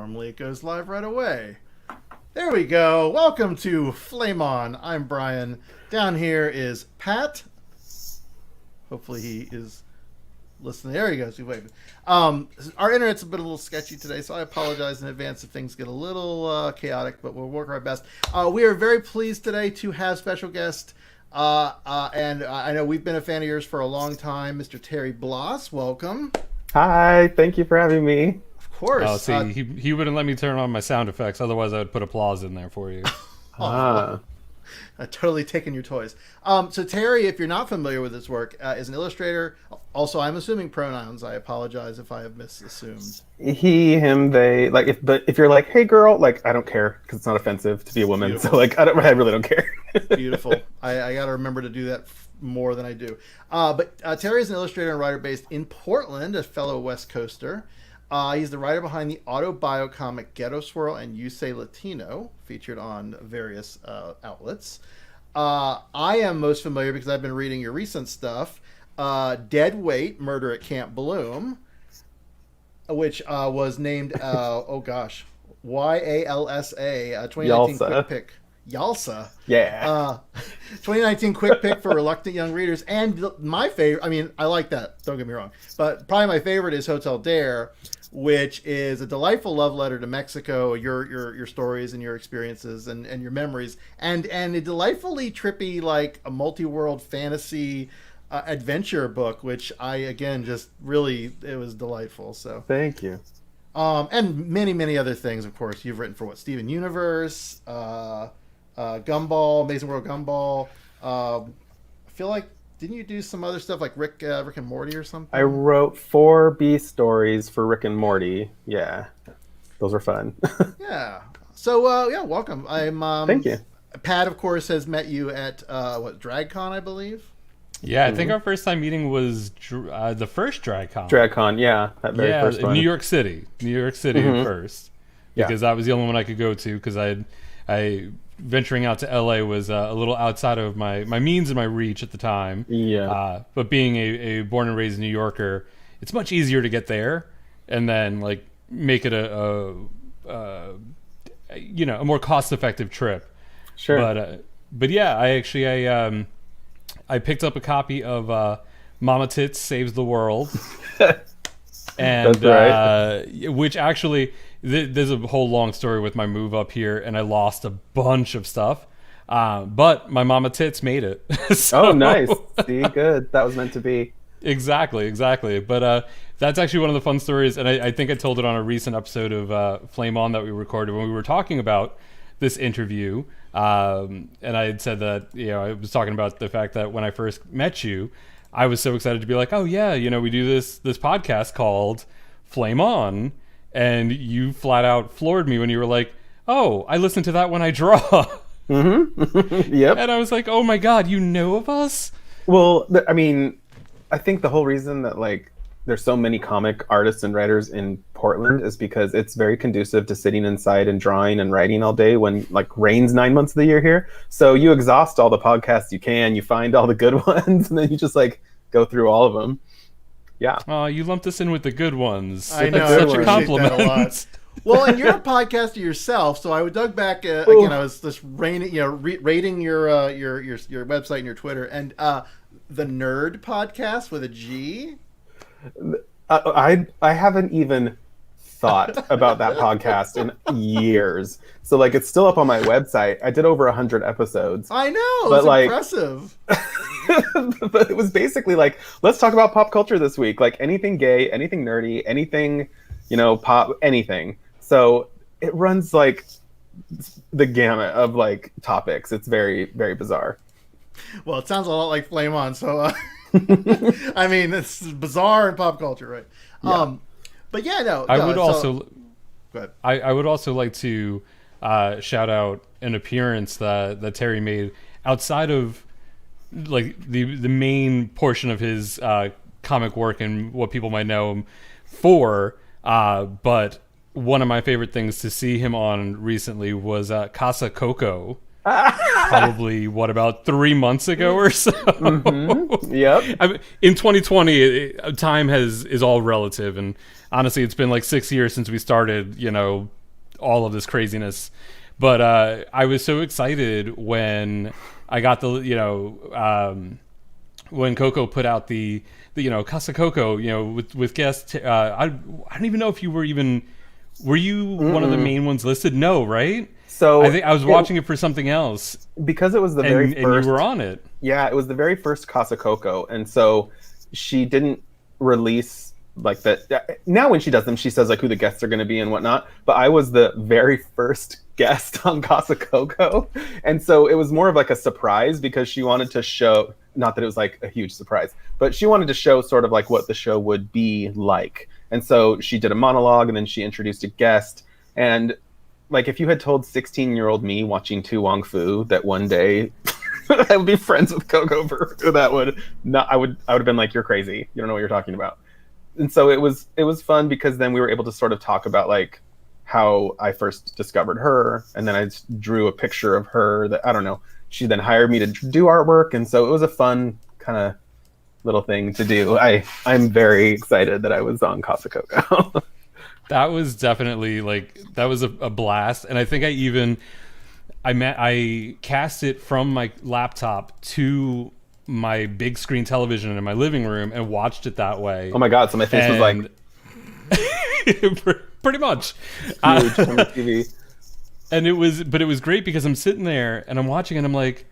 Normally it goes live right away. There we go. Welcome to Flame On. I'm Brian. Down here is Pat. Hopefully he is listening. There he goes. Our internet's a little sketchy today, so I apologize in advance if things get a little chaotic, but we'll work our best. We are very pleased today to have special guest, and I know we've been a fan of yours for a long time, Mr. Terry Blas. Welcome. Hi, thank you for having me. Of course. Oh, see, he wouldn't let me turn on my sound effects. Otherwise, I would put applause in there for you. Totally taking your toys. So Terry, if you're not familiar with his work, is an illustrator. Also, I'm assuming pronouns. I apologize if I have misassumed. He, him, they. But if you're like, hey girl, I don't care because it's not offensive to be a woman. Beautiful. So I really don't care. Beautiful. I got to remember to do that more than I do. But Terry is an illustrator and writer based in Portland, a fellow West Coaster. He's the writer behind the autobio comic Ghetto, Swirl, and You Say Latino, featured on various outlets. I am most familiar because I've been reading your recent stuff, Dead Weight, Murder at Camp Bloom, which was named, YALSA, 2019 YALSA. Quick Pick. YALSA. Yeah. 2019 Quick Pick for Reluctant Young Readers. And my favorite, I like that, don't get me wrong, but probably my favorite is Hotel Dare, which is a delightful love letter to Mexico, your stories and your experiences and your memories, and a delightfully trippy, like a multi-world fantasy adventure book, which I, again, just really, it was delightful. So Thank you. And many other things, of course. You've written for Steven Universe, Gumball, Amazing World Gumball. I feel like, didn't you do some other stuff like Rick and Morty or something? I wrote 4 B stories for Rick and Morty. Yeah, those were fun. Yeah. So welcome. Thank you. Pat, of course, has met you at DragCon, I believe. Yeah, I think our first time meeting was the first DragCon. DragCon, yeah, that very first one. New York City first, because that was the only one I could go to because I venturing out to LA was a little outside of my means and my reach at the time. Yeah. But being a born and raised New Yorker, it's much easier to get there and then make it a more cost-effective trip. Sure. But yeah, I picked up a copy of Mama Tits Saves the World. And That's right. Which actually, there's a whole long story with my move up here, and I lost a bunch of stuff. But my Mama Tits made it. Oh, nice. See, good. That was meant to be. Exactly. But that's actually one of the fun stories, and I think I told it on a recent episode of Flame On that we recorded when we were talking about this interview. And I had said that, I was talking about the fact that when I first met you, I was so excited to be like, oh yeah, we do this podcast called Flame On, and you flat out floored me when you were like, oh, I listen to that when I draw. Mm-hmm. Yep. And I was like, oh my God, you know of us? Well, I think the whole reason that there's so many comic artists and writers in Portland is because it's very conducive to sitting inside and drawing and writing all day when rains 9 months of the year here. So you exhaust all the podcasts you can, you find all the good ones, and then you just go through all of them. Yeah. Oh, you lumped us in with the good ones. I know. That's such I a compliment. appreciate that a lot. Well, and you're a podcaster yourself, so I dug back again. I was just rating your website and your Twitter, and the Nerd Podcast with a G. I haven't even thought about that podcast in years. So it's still up on my website. I did over 100 episodes. I know, it's impressive. But it was basically let's talk about pop culture this week. Anything gay, anything nerdy, anything, pop, anything. So it runs the gamut of topics. It's very, very bizarre. Well, it sounds a lot like Flame On, so it's bizarre in pop culture, right? Yeah. But yeah, no. I would also go ahead. I would also like to shout out an appearance that Terry made outside of the main portion of his comic work and what people might know him for. But one of my favorite things to see him on recently was Casa Coco, probably about 3 months ago or so. Yep. I mean, in 2020, time is all relative, and honestly, it's been like 6 years since we started, all of this craziness. But I was so excited when I got when Coco put out the Casa Coco, with guests. I don't even know if you were you one of the main ones listed? No, right? So I think I was watching it for something else because it was the very first. And you were on it. Yeah, it was the very first Casa Coco, and so she didn't release like that. Now when she does them, she says like who the guests are going to be and whatnot. But I was the very first guest on Casa Coco, and so it was more of like a surprise because she wanted to show. Not that it was like a huge surprise, but she wanted to show sort of like what the show would be like. And so she did a monologue and then she introduced a guest. And like if you had told 16-year-old me watching Tu Wong Fu that one day I would be friends with Coco, I would have been like, you're crazy. You don't know what you're talking about. And so it was fun because then we were able to sort of talk about like how I first discovered her. And then I drew a picture of her that, I don't know, she then hired me to do artwork, and so it was a fun kind of little thing to do. I'm very excited that I was on Casa Coco. That was definitely that was a blast, and I think I cast it from my laptop to my big screen television in my living room and watched it that way. Oh my god! So my face was like pretty much huge on the TV. And it was great because I'm sitting there and I'm watching and I'm like,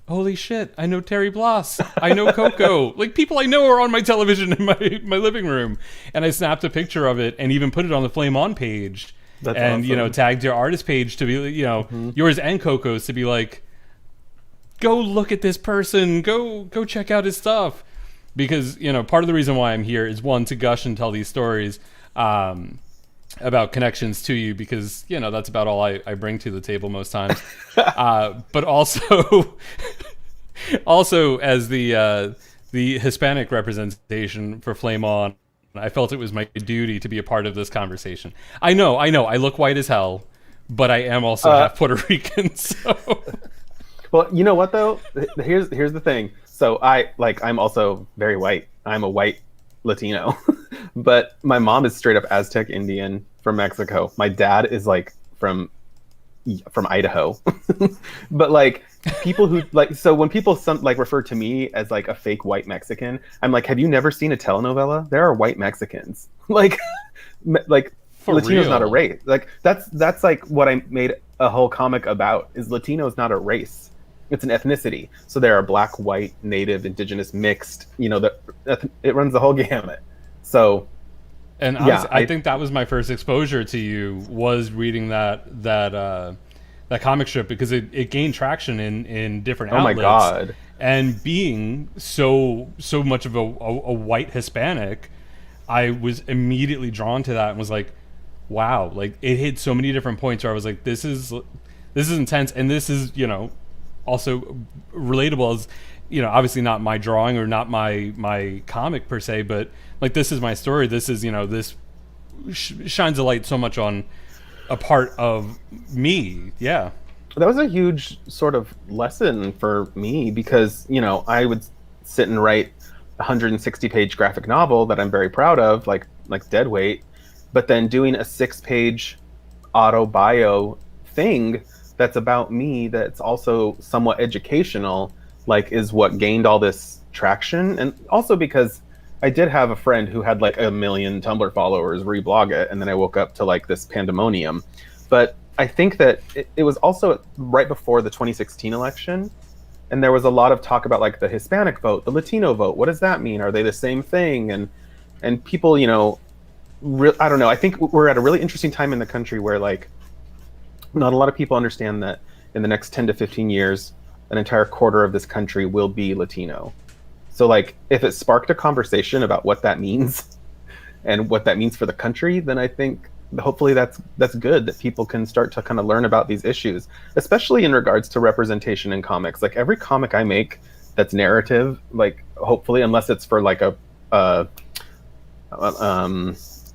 holy shit, I know Terry Blas. I know Coco. Like people I know are on my television in my living room. And I snapped a picture of it and even put it on the Flame On page. That's and, awesome. Tagged your artist page to be, yours and Coco's to be like, go look at this person. Go check out his stuff. Because, part of the reason why I'm here is one, to gush and tell these stories. About connections to you because that's about all I bring to the table most times, but also as the Hispanic representation for Flame On, I felt it was my duty to be a part of this conversation. I know I look white as hell, but I am also half Puerto Rican. So well, you know what though, here's the thing. So I'm also very white. I'm a white Latino, but my mom is straight up Aztec Indian from Mexico. My dad is like from Idaho. But like people who so when people refer to me as like a fake white Mexican, I'm like, have you never seen a telenovela? There are white Mexicans. like For Latino's real. not a race. Like that's like what I made a whole comic about, is Latino's not a race. It's an ethnicity. So there are black, white, native, indigenous, mixed, it runs the whole gamut. So and honestly, I think that was my first exposure to you, was reading that comic strip, because it gained traction in different outlets. Oh my god. And being so much of a white Hispanic, I was immediately drawn to that and was like, wow, like it hit so many different points where I was like, this is intense, and this is, also relatable as, obviously not my drawing or not my comic per se, but like this is my story. This is, this shines a light so much on a part of me. Yeah. That was a huge sort of lesson for me because, I would sit and write a 160-page graphic novel that I'm very proud of, like Deadweight, but then doing a 6-page auto bio thing that's about me, that's also somewhat educational, is what gained all this traction. And also because I did have a friend who had 1 million Tumblr followers reblog it, and then I woke up to this pandemonium. But I think that it was also right before the 2016 election, and there was a lot of talk about the Hispanic vote, the Latino vote. What does that mean? Are they the same thing? And people, I don't know. I think we're at a really interesting time in the country where not a lot of people understand that in the next 10 to 15 years, an entire quarter of this country will be Latino. So if it sparked a conversation about what that means and what that means for the country, then I think hopefully that's good, that people can start to kind of learn about these issues, especially in regards to representation in comics. Every comic I make that's narrative, hopefully, unless it's for a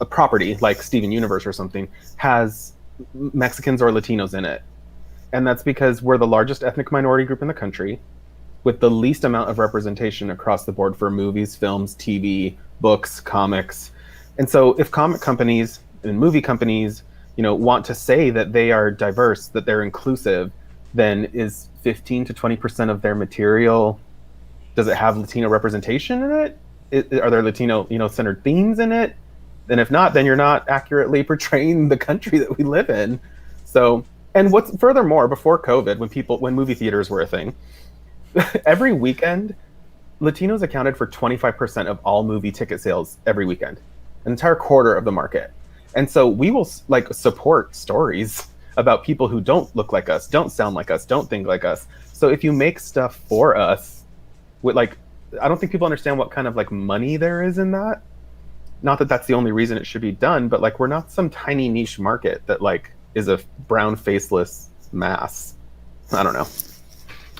property like Steven Universe or something, has Mexicans or Latinos in it. And that's because we're the largest ethnic minority group in the country, with the least amount of representation across the board for movies, films, TV, books, comics. And so if comic companies and movie companies, want to say that they are diverse, that they're inclusive, then is 15 to 20% of their material, does it have Latino representation in it? Are there Latino, centered themes in it? And if not, then you're not accurately portraying the country that we live in. So, and what's furthermore, before COVID, when movie theaters were a thing, every weekend, Latinos accounted for 25% of all movie ticket sales every weekend, an entire quarter of the market. And so we will support stories about people who don't look like us, don't sound like us, don't think like us. So if you make stuff for us, with I don't think people understand what kind of money there is in that. Not that that's the only reason it should be done, but we're not some tiny niche market that is a brown faceless mass. I don't know.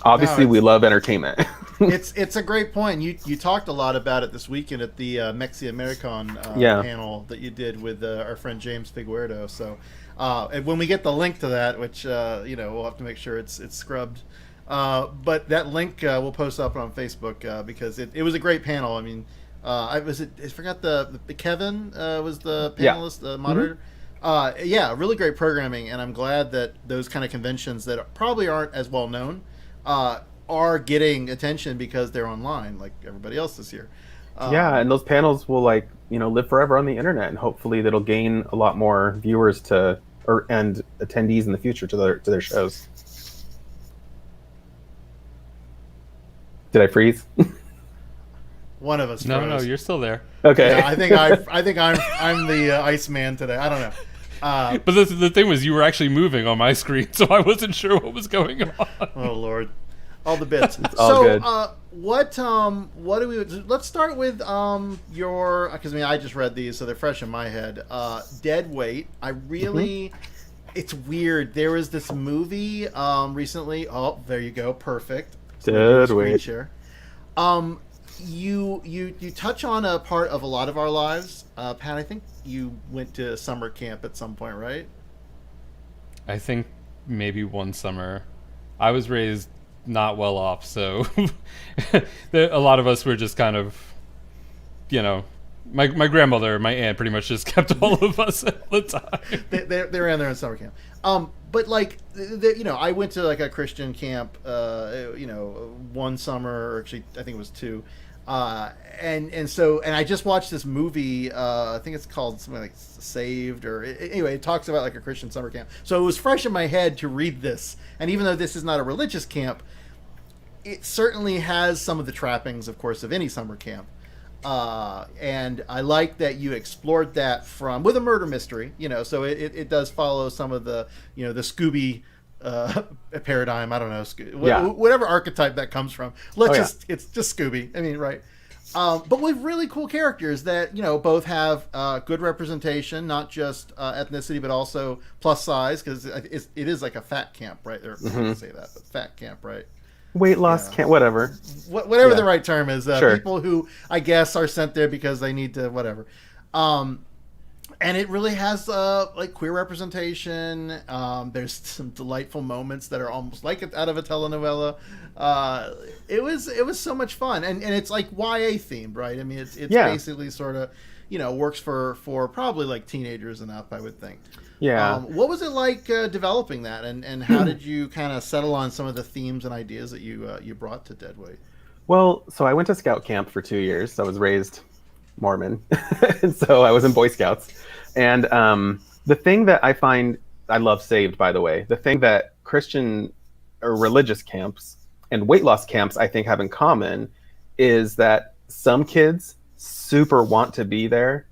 Obviously, we love entertainment. it's a great point. You talked a lot about it this weekend at the Mexi American panel that you did with our friend James Figueredo. So and when we get the link to that, which we'll have to make sure it's scrubbed. But that link we'll post up on Facebook because it was a great panel. I mean, I forgot the Kevin was the panelist, the moderator. Really great programming, and I'm glad that those kind of conventions that probably aren't as well known are getting attention because they're online, like everybody else this year. And those panels will live forever on the internet, and hopefully that'll gain a lot more viewers and attendees in the future to their shows. Did I freeze? One of us. No, you're still there. Okay. Yeah, I think I'm the Iceman today. I don't know. But the thing was, you were actually moving on my screen, so I wasn't sure what was going on. Oh Lord, all the bits. All good. What do we? Let's start with your, because I just read these, so they're fresh in my head. Dead Weight. I really, it's weird. There was this movie recently. Oh, there you go. Perfect. Dead Weight. Share. You touch on a part of a lot of our lives, Pat. I think you went to summer camp at some point, right? I think maybe one summer. I was raised not well off, so a lot of us were just kind of, my grandmother, my aunt, pretty much just kept all of us at the time. They ran there in summer camp. But I went to a Christian camp, one summer, or actually I think it was two. And I just watched this movie. I think it's called something like Saved, or anyway, it talks about a Christian summer camp. So it was fresh in my head to read this. And even though this is not a religious camp, it certainly has some of the trappings, of course, of any summer camp. And I like that you explored that with a murder mystery. So it does follow some of the the Scooby paradigm. I don't know, whatever archetype that comes from. It's just Scooby. I mean, right? But with really cool characters that both have good representation, not just ethnicity, but also plus size, because it is like a fat camp, right? Or I can't say that, but fat camp, right? Weight loss camp, whatever. Whatever the right term is. Sure. People who I guess are sent there because they need to whatever. And it really has queer representation. There's some delightful moments that are almost like out of a telenovela. It was so much fun, and it's YA themed, right? I mean, it's basically sort of works for probably teenagers and up, I would think. Yeah. What was it like developing that, and how did you kind of settle on some of the themes and ideas that you brought to Deadweight? Well, so I went to scout camp for 2 years. I was raised Mormon, and so I was in Boy Scouts. And the thing that I love Saved, by the way, the thing that Christian or religious camps and weight loss camps, I think, have in common is that some kids super want to be there,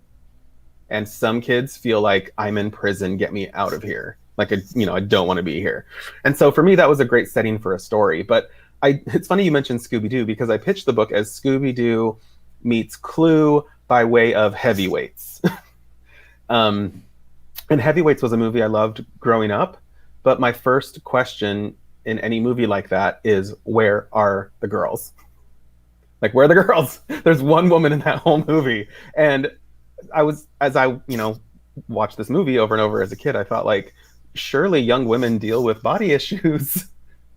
and some kids feel like, I'm in prison, get me out of here. I don't want to be here. And so for me, that was a great setting for a story. But it's funny you mentioned Scooby-Doo, because I pitched the book as Scooby-Doo meets Clue by way of Heavyweights. And Heavyweights was a movie I loved growing up, but my first question in any movie like that is, where are the girls? Where are the girls? There's one woman in that whole movie. And as I watched this movie over and over as a kid, I thought surely young women deal with body issues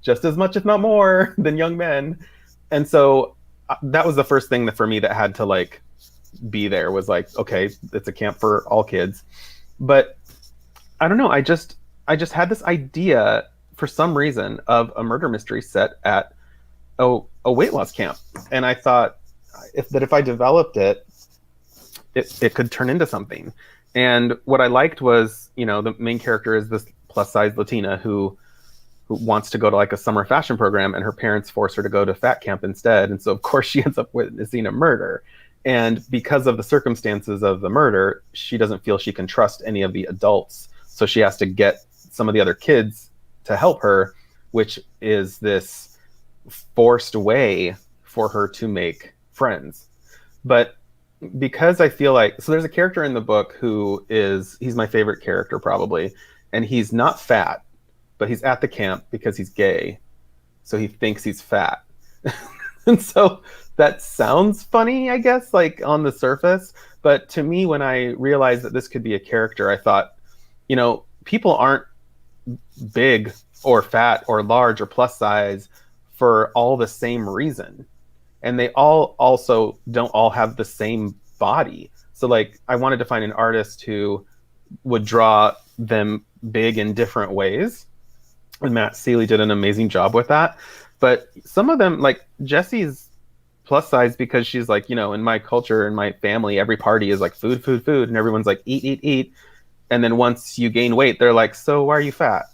just as much, if not more, than young men. And so that was the first thing that for me that had to like be there, was like, okay, it's a camp for all kids. But I don't know, I just had this idea for some reason of a murder mystery set at a weight loss camp. And I thought if I developed it, it could turn into something. And what I liked was, you know, the main character is this plus size Latina who wants to go to like a summer fashion program, and her parents force her to go to fat camp instead. And so of course she ends up witnessing a murder. And because of the circumstances of the murder, she doesn't feel she can trust any of the adults. So she has to get some of the other kids to help her, which is this forced way for her to make friends. But because I feel like, so there's a character in the book he's my favorite character probably, and he's not fat, but he's at the camp because he's gay. So he thinks he's fat. And so that sounds funny, I guess, like on the surface. But to me, when I realized that this could be a character, I thought, you know, people aren't big or fat or large or plus size for all the same reason. And they all also don't all have the same body. So like I wanted to find an artist who would draw them big in different ways. And Matt Seeley did an amazing job with that. But some of them, like Jessie's plus size because she's like, you know, in my culture, in my family, every party is like food, food, food. And everyone's like, eat, eat, eat. And then once you gain weight, they're like, so why are you fat?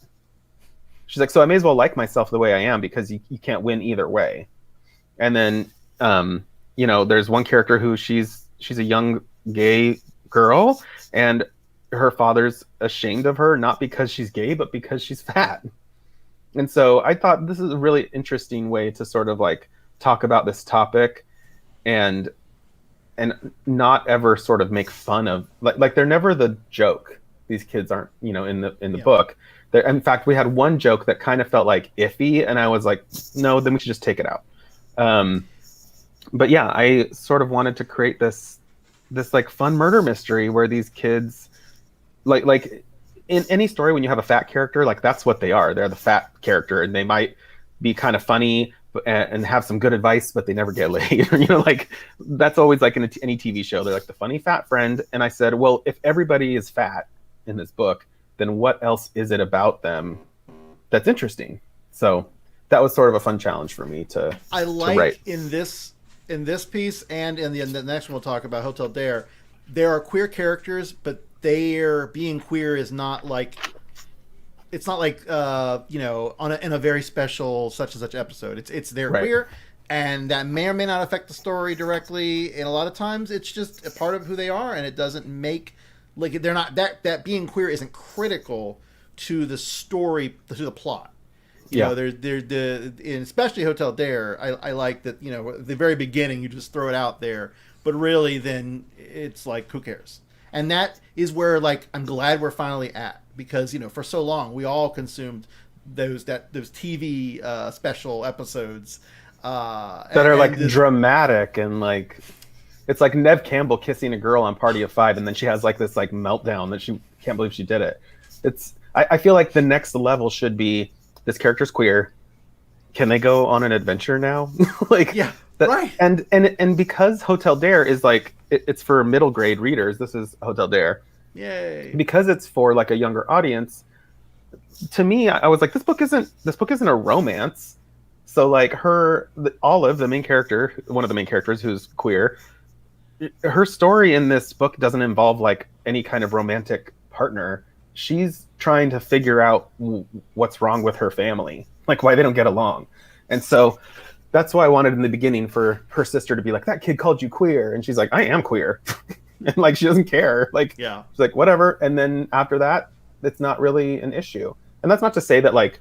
She's like, so I may as well like myself the way I am, because you can't win either way. And then, you know, there's one character who she's a young gay girl, and her father's ashamed of her, not because she's gay, but because she's fat. And so I thought this is a really interesting way to sort of like talk about this topic and not ever sort of make fun of, like they're never the joke. These kids aren't, you know, in the book. In fact, we had one joke that kind of felt like iffy, and I was like, no, then we should just take it out. But yeah, I sort of wanted to create this like fun murder mystery where these kids, like in any story, when you have a fat character, like that's what they are. They're the fat character, and they might be kind of funny and have some good advice, but they never get laid. You know, like that's always like in any TV show. They're like the funny fat friend. And I said, well, if everybody is fat in this book, then what else is it about them that's interesting? So that was sort of a fun challenge for me to write. in this piece and in the next one we'll talk about, Hotel Dare, there are queer characters, but their being queer is not like, it's not like you know, in a very special such and such episode. It's they're Right. queer, and that may or may not affect the story directly. And a lot of times it's just a part of who they are, and it doesn't make, like, they're not, that being queer isn't critical to the story, to the plot. You know, in especially Hotel Dare, I like that, you know, at the very beginning you just throw it out there, but really then it's like, who cares? And that is where, like, I'm glad we're finally at, because, you know, for so long we all consumed those TV special episodes that are like dramatic, and like it's like Nev Campbell kissing a girl on Party of Five, and then she has like this like meltdown that she can't believe she did it. I feel like the next level should be, this character's queer. Can they go on an adventure now? Like, yeah, right. And because Hotel Dare is like, it's for middle grade readers. This is Hotel Dare. Yay. Because it's for like a younger audience. To me, I was like, this book isn't a romance. So like Olive, the main character, one of the main characters who's queer, her story in this book doesn't involve like any kind of romantic partner. She's trying to figure out what's wrong with her family, like why they don't get along. And so that's why I wanted in the beginning for her sister to be like, that kid called you queer. And she's like, I am queer. And like, she doesn't care. Like, yeah, she's like, whatever. And then after that, it's not really an issue. And that's not to say that like,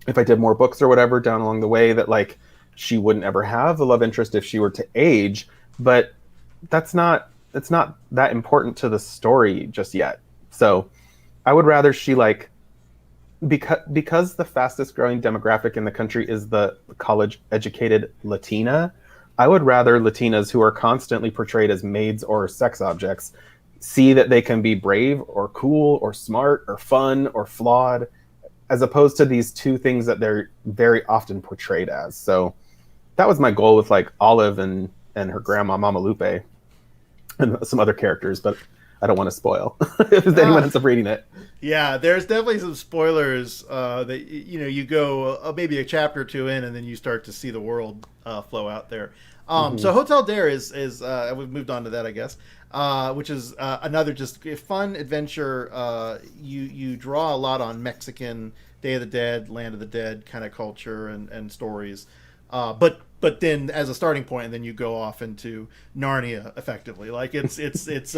if I did more books or whatever down along the way, that like, she wouldn't ever have a love interest if she were to age, but it's not that important to the story just yet. So I would rather she like, because the fastest growing demographic in the country is the college educated Latina, I would rather Latinas who are constantly portrayed as maids or sex objects see that they can be brave or cool or smart or fun or flawed, as opposed to these two things that they're very often portrayed as. So that was my goal with like Olive and her grandma, Mama Lupe, and some other characters, but I don't want to spoil if anyone ends up reading it. Yeah, there's definitely some spoilers that you go maybe a chapter or two in, and then you start to see the world flow out there. So Hotel Dare is we've moved on to that, I guess, which is another just fun adventure. You draw a lot on Mexican Day of the Dead, Land of the Dead kind of culture and stories, but then as a starting point, and then you go off into Narnia effectively. Like it's Chronicles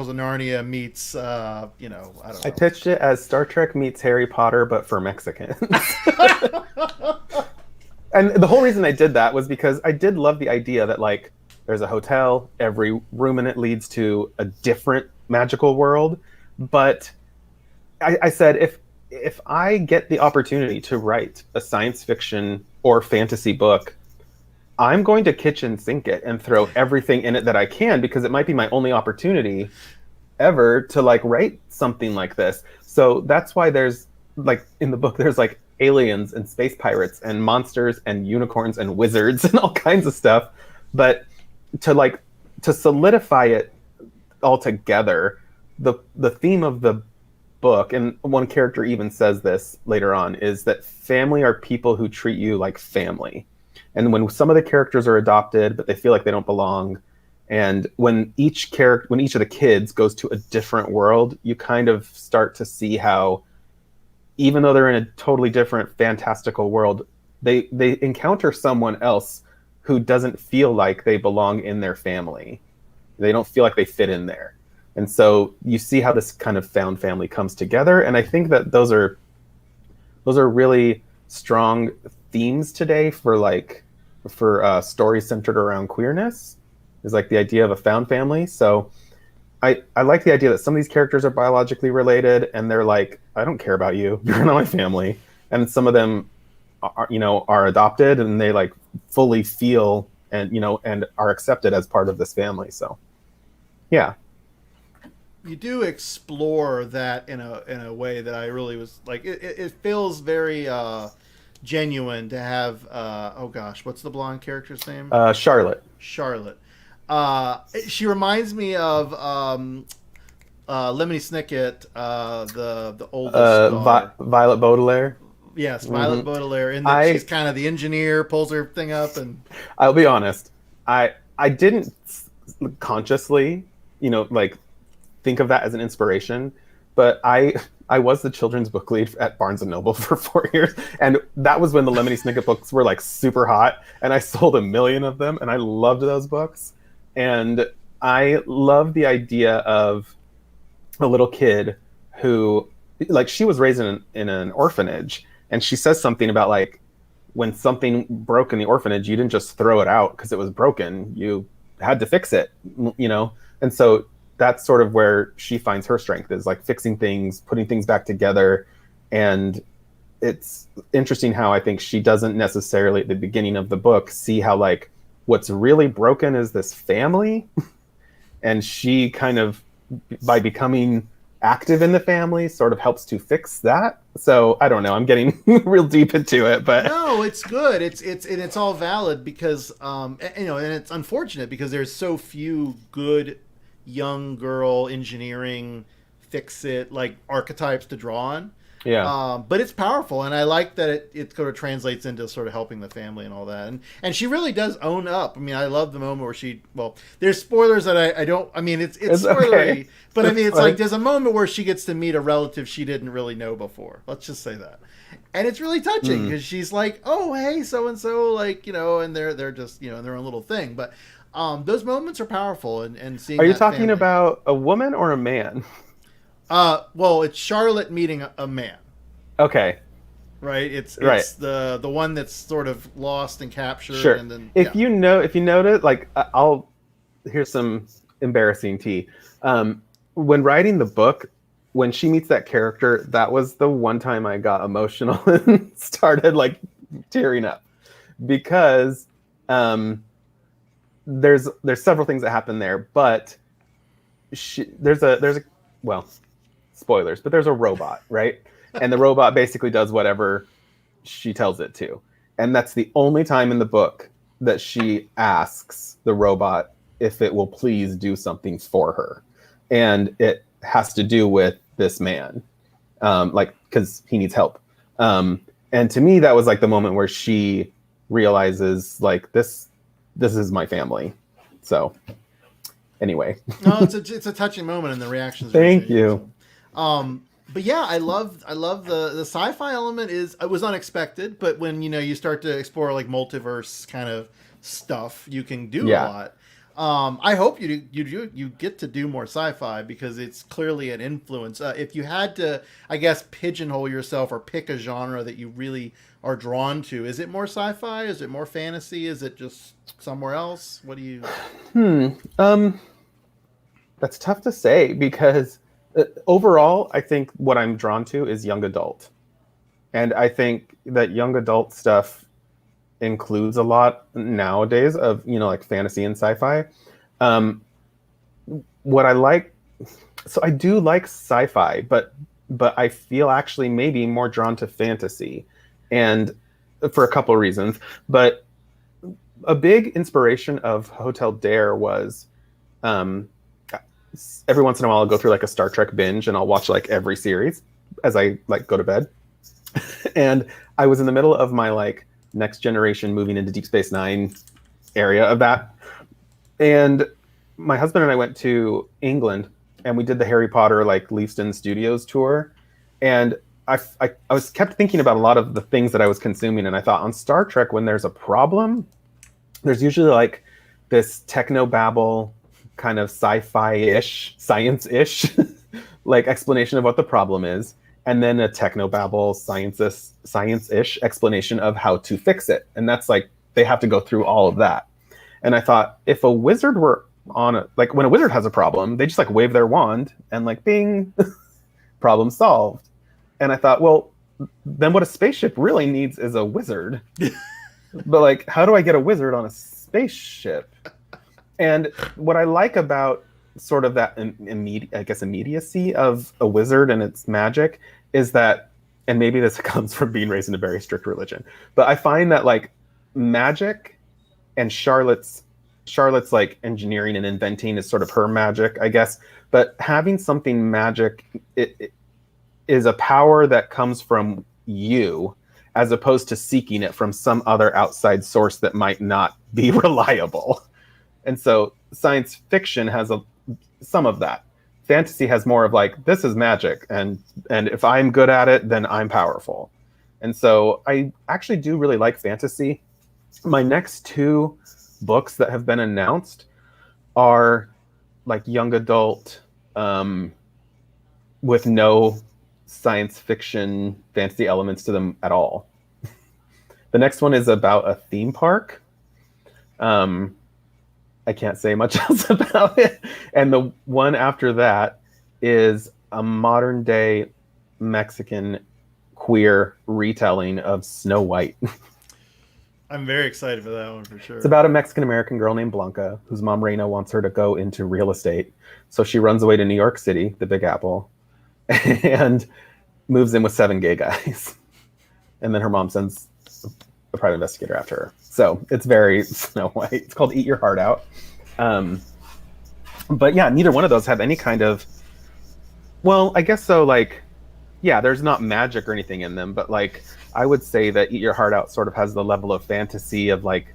of Narnia meets I don't know. I pitched it as Star Trek meets Harry Potter, but for Mexicans. And the whole reason I did that was because I did love the idea that like there's a hotel, every room in it leads to a different magical world. But I said if I get the opportunity to write a science fiction or fantasy book, I'm going to kitchen sink it and throw everything in it that I can, because it might be my only opportunity ever to like write something like this. So that's why there's like in the book there's like aliens and space pirates and monsters and unicorns and wizards and all kinds of stuff. But to solidify it all together, the theme of the book, and one character even says this later on, is that family are people who treat you like family. And when some of the characters are adopted but they feel like they don't belong, and when each of the kids goes to a different world, you kind of start to see how even though they're in a totally different fantastical world, they encounter someone else who doesn't feel like they belong in their family. They don't feel like they fit in there. And so you see how this kind of found family comes together. And I think that those are really strong themes today for stories centered around queerness, is like the idea of a found family. So I like the idea that some of these characters are biologically related and they're like, I don't care about you. You're not my family. And some of them are adopted and they like fully feel and are accepted as part of this family. So yeah. You do explore that in a way that I really was like, it feels very genuine to have what's the blonde character's name? Charlotte. She reminds me of Lemony Snicket, the oldest daughter. Violet Baudelaire. Yes, Violet Baudelaire. In that she's kind of the engineer, pulls her thing up, and I'll be honest, I didn't consciously, think of that as an inspiration, but I was the children's book lead at Barnes and Noble for 4 years, and that was when the Lemony Snicket books were like super hot, and I sold 1 million of them, and I loved those books. And I love the idea of a little kid who, like, she was raised in an orphanage, and she says something about like when something broke in the orphanage, you didn't just throw it out because it was broken. You had to fix it, And so that's sort of where she finds her strength, is like fixing things, putting things back together. And it's interesting how I think she doesn't necessarily at the beginning of the book see how like what's really broken is this family. And she kind of, by becoming active in the family, sort of helps to fix that. So I don't know, I'm getting real deep into it, but no, it's good. It's all valid because and it's unfortunate because there's so few good young girl engineering fix it like archetypes to draw on. Yeah. But it's powerful, and I like that it sort of translates into sort of helping the family and all that. And she really does own up. I mean, I love the moment where there's spoilers that I don't. I mean, it's spoilery, okay. But I mean, it's like there's a moment where she gets to meet a relative she didn't really know before. Let's just say that. And it's really touching because she's like, "Oh, hey, so and so," like, and they're just in their own little thing. But those moments are powerful, and seeing. Are you talking about a woman or a man? Well, it's Charlotte meeting a man. Okay. Right. It's right. the one that's sort of lost and captured. Sure. And then if you notice, like, here's some embarrassing tea. When writing the book, when she meets that character, that was the one time I got emotional and started like tearing up, because there's several things that happen there, but there's a well, spoilers, but there's a robot, right? And the robot basically does whatever she tells it to. And that's the only time in the book that she asks the robot if it will please do something for her. And it has to do with this man, because he needs help. And to me, that was like the moment where she realizes, like, this is my family. So anyway. No, it's a touching moment, and the reactions. Thank you. So. But yeah, I love the sci-fi element. It was unexpected, but when you start to explore like multiverse kind of stuff, you can do a lot. I hope you get to do more sci-fi, because it's clearly an influence. If you had to, I guess, pigeonhole yourself or pick a genre that you really are drawn to, is it more sci-fi? Is it more fantasy? Is it just somewhere else? What do you? That's tough to say, because overall, I think what I'm drawn to is young adult. And I think that young adult stuff includes a lot nowadays of, like fantasy and sci-fi. What I like, so I do like sci-fi, but I feel actually maybe more drawn to fantasy, and for a couple of reasons. But a big inspiration of Hotel Dare was, every once in a while I'll go through like a Star Trek binge, and I'll watch like every series as I like go to bed. And I was in the middle of my like Next Generation moving into Deep Space Nine area of that. And my husband and I went to England, and we did the Harry Potter like Leavesden Studios tour. And I was kept thinking about a lot of the things that I was consuming. And I thought, on Star Trek, when there's a problem, there's usually like this techno-babble kind of sci-fi-ish, science-ish like explanation of what the problem is, and then a techno-babble science-ish explanation of how to fix it. And that's like, they have to go through all of that. And I thought, if a wizard were like when a wizard has a problem, they just like wave their wand and like bing, problem solved. And I thought, well, then what a spaceship really needs is a wizard. But like, how do I get a wizard on a spaceship? And what I like about sort of that immediacy of a wizard and its magic is that, and maybe this comes from being raised in a very strict religion, but I find that like magic and Charlotte's like engineering and inventing is sort of her magic, I guess. But having something magic, it is a power that comes from you, as opposed to seeking it from some other outside source that might not be reliable. And so science fiction has some of that. Fantasy has more of like, this is magic, and if I'm good at it, then I'm powerful. And so I actually do really like fantasy. My next two books that have been announced are like young adult, with no science fiction fantasy elements to them at all. The next one is about a theme park. I can't say much else about it. And the one after that is a modern day Mexican queer retelling of Snow White. I'm very excited for that one, for sure. It's about a Mexican-American girl named Blanca, whose mom Reina wants her to go into real estate. So she runs away to New York City, the Big Apple, and moves in with 7 gay guys. And then her mom sends a private investigator after her. So it's very Snow White. It's called Eat Your Heart Out. But yeah, neither one of those have any kind of, well, I guess so, like, yeah, there's not magic or anything in them, but like, I would say that Eat Your Heart Out sort of has the level of fantasy of like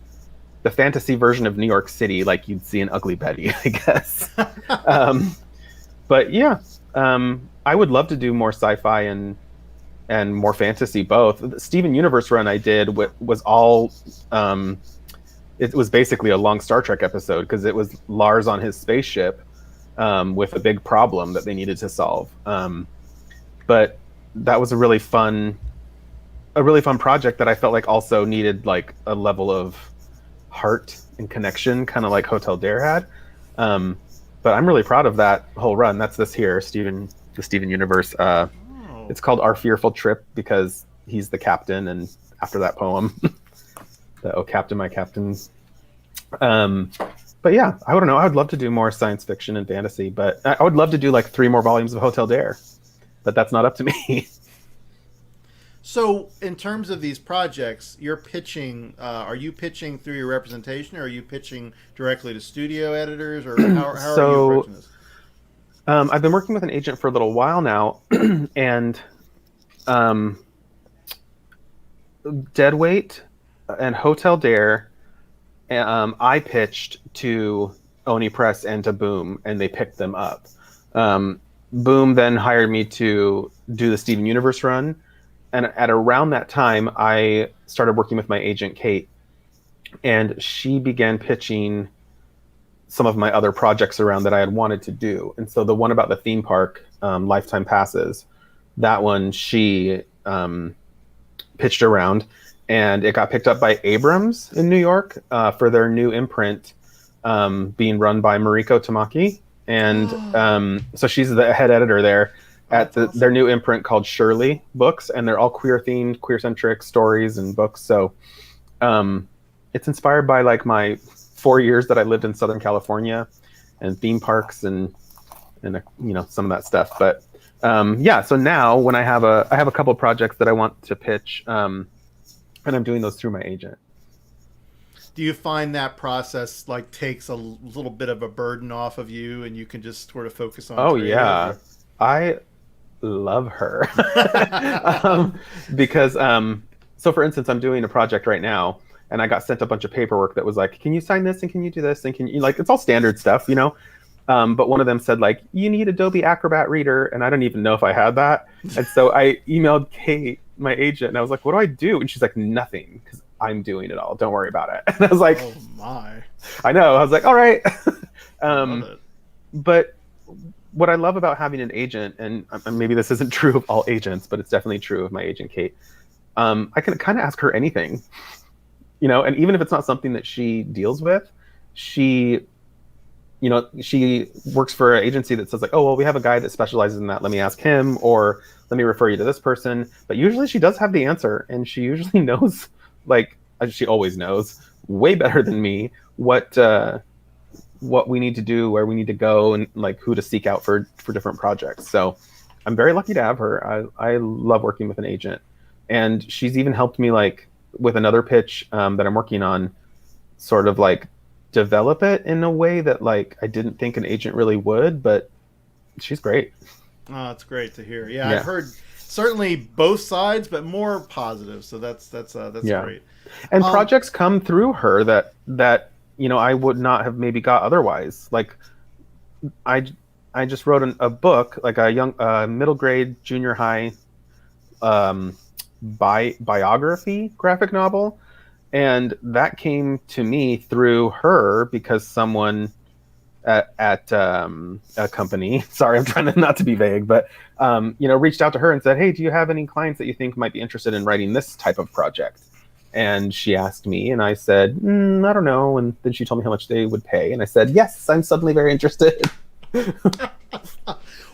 the fantasy version of New York City, like you'd see in Ugly Betty, I guess. But yeah, I would love to do more sci-fi and more fantasy both. The Steven Universe run I did was all, it was basically a long Star Trek episode, because it was Lars on his spaceship with a big problem that they needed to solve. But that was a really fun project that I felt like also needed like a level of heart and connection, kind of like Hotel Dare had. But I'm really proud of that whole run. That's this here, the Steven Universe. It's called Our Fearful Trip, because he's the captain, and after that poem, the "Oh Captain, My Captain." But But yeah, I don't know. I would love to do more science fiction and fantasy, but I would love to do like 3 more volumes of Hotel Dare, but that's not up to me. So, in terms of these projects, you're pitching. Are you pitching through your representation, or are you pitching directly to studio editors, or how are you approaching this? I've been working with an agent for a little while now, and Deadweight and Hotel Dare, I pitched to Oni Press and to Boom, and they picked them up. Boom then hired me to do the Steven Universe run, and at around that time, I started working with my agent, Kate, and she began pitching some of my other projects around that I had wanted to do. And so the one about the theme park, Lifetime Passes, that one she pitched around, and it got picked up by Abrams in New York for their new imprint being run by Mariko Tamaki. And so she's the head editor there at their new imprint called Shirley Books, and they're all queer-themed, queer-centric stories and books. So it's inspired by like my 4 years that I lived in Southern California and theme parks and some of that stuff. But yeah, so now when I have a couple of projects that I want to pitch, and I'm doing those through my agent. Do you find that process like takes a little bit of a burden off of you, and you can just sort of focus on? Oh yeah, I love her because so for instance, I'm doing a project right now, and I got sent a bunch of paperwork that was like, can you sign this and can you do this and can you, like, it's all standard stuff, but one of them said like, you need Adobe Acrobat Reader, and I didn't even know if I had that. And so I emailed Kate, my agent, and I was like, what do I do? And she's like, nothing, because I'm doing it all, don't worry about it. And I was like, oh my, I know, I was like, all right. Love it. But what I love about having an agent, and maybe this isn't true of all agents, but it's definitely true of my agent, Kate, I can kind of ask her anything, and even if it's not something that she deals with, she works for an agency that says like, oh, well, we have a guy that specializes in that, let me ask him, or let me refer you to this person. But usually she does have the answer, and she usually knows, like, she always knows way better than me what we need to do, where we need to go, and like who to seek out for different projects. So I'm very lucky to have her. I love working with an agent, and she's even helped me like with another pitch that I'm working on, sort of like develop it in a way that like I didn't think an agent really would, but she's great. Oh, it's great to hear. Yeah, I've heard certainly both sides, but more positive. So that's great. And projects come through her that I would not have maybe got otherwise. Like I just wrote a book, like a young middle grade, junior high biography graphic novel, and that came to me through her because someone at a company, sorry, I'm trying to not to be vague, but reached out to her and said, hey, do you have any clients that you think might be interested in writing this type of project? And she asked me, and I said, I don't know. And then she told me how much they would pay, and I said, yes, I'm suddenly very interested.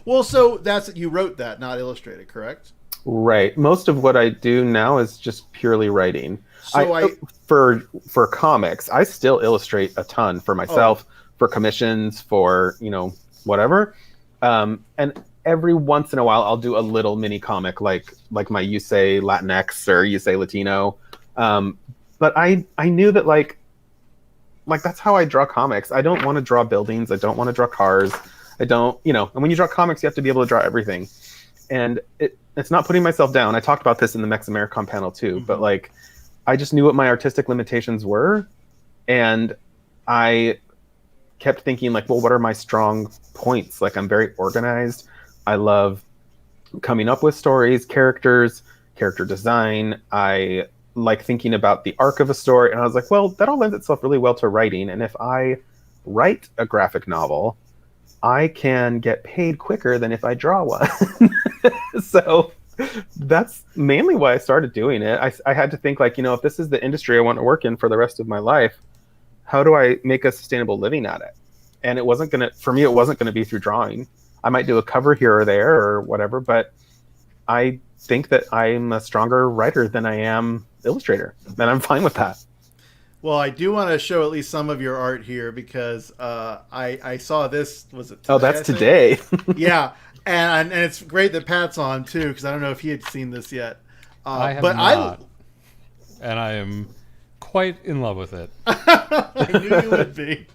Well, so you wrote that, not illustrated, correct? Right. Most of what I do now is just purely writing. So for comics, I still illustrate a ton for myself, for commissions, for whatever. And every once in a while, I'll do a little mini comic, like my You Say Latinx or You Say Latino. But I knew that like that's how I draw comics. I don't want to draw buildings. I don't want to draw cars. I don't, and when you draw comics, you have to be able to draw everything. And it's not putting myself down. I talked about this in the Mex Americon panel too, but like, I just knew what my artistic limitations were. And I kept thinking like, well, what are my strong points? Like, I'm very organized. I love coming up with stories, character design. I like thinking about the arc of a story. And I was like, well, that all lends itself really well to writing. And if I write a graphic novel, I can get paid quicker than if I draw one. So that's mainly why I started doing it. I had to think like, if this is the industry I want to work in for the rest of my life, how do I make a sustainable living at it? And it wasn't going to be through drawing. I might do a cover here or there or whatever, but I think that I'm a stronger writer than I am illustrator, and I'm fine with that. Well, I do want to show at least some of your art here because I saw this. Was it today? Oh, that's today. Yeah, and it's great that Pat's on too because I don't know if he had seen this yet. I have but not, and I am quite in love with it. I knew you would be.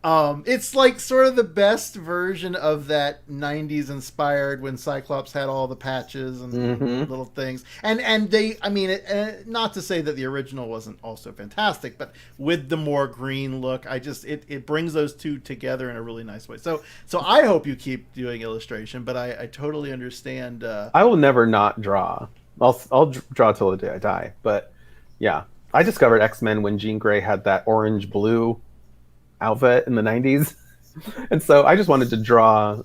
It's like sort of the best version of that 90s inspired when Cyclops had all the patches and little things. And they, I mean, not to say that the original wasn't also fantastic, but with the more green look, it brings those two together in a really nice way. So I hope you keep doing illustration, but I totally understand. I will never not draw. I'll draw till the day I die. But yeah, I discovered X-Men when Jean Grey had that orange-blue outfit in the 90s. And so I just wanted to draw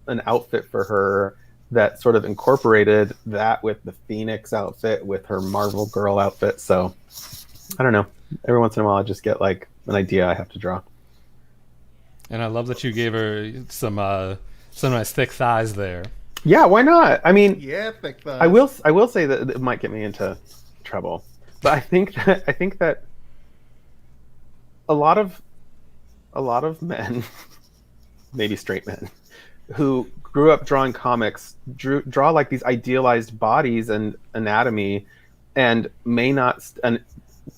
an outfit for her that sort of incorporated that with the Phoenix outfit, with her Marvel Girl outfit. So I don't know. Every once in a while I just get like an idea I have to draw. And I love that you gave her some nice thick thighs there. Yeah, why not? I mean, Yeah, thick thighs. I will say that it might get me into trouble. But I think that a lot of men, maybe straight men, who grew up drawing comics draw like these idealized bodies and anatomy, and may not. And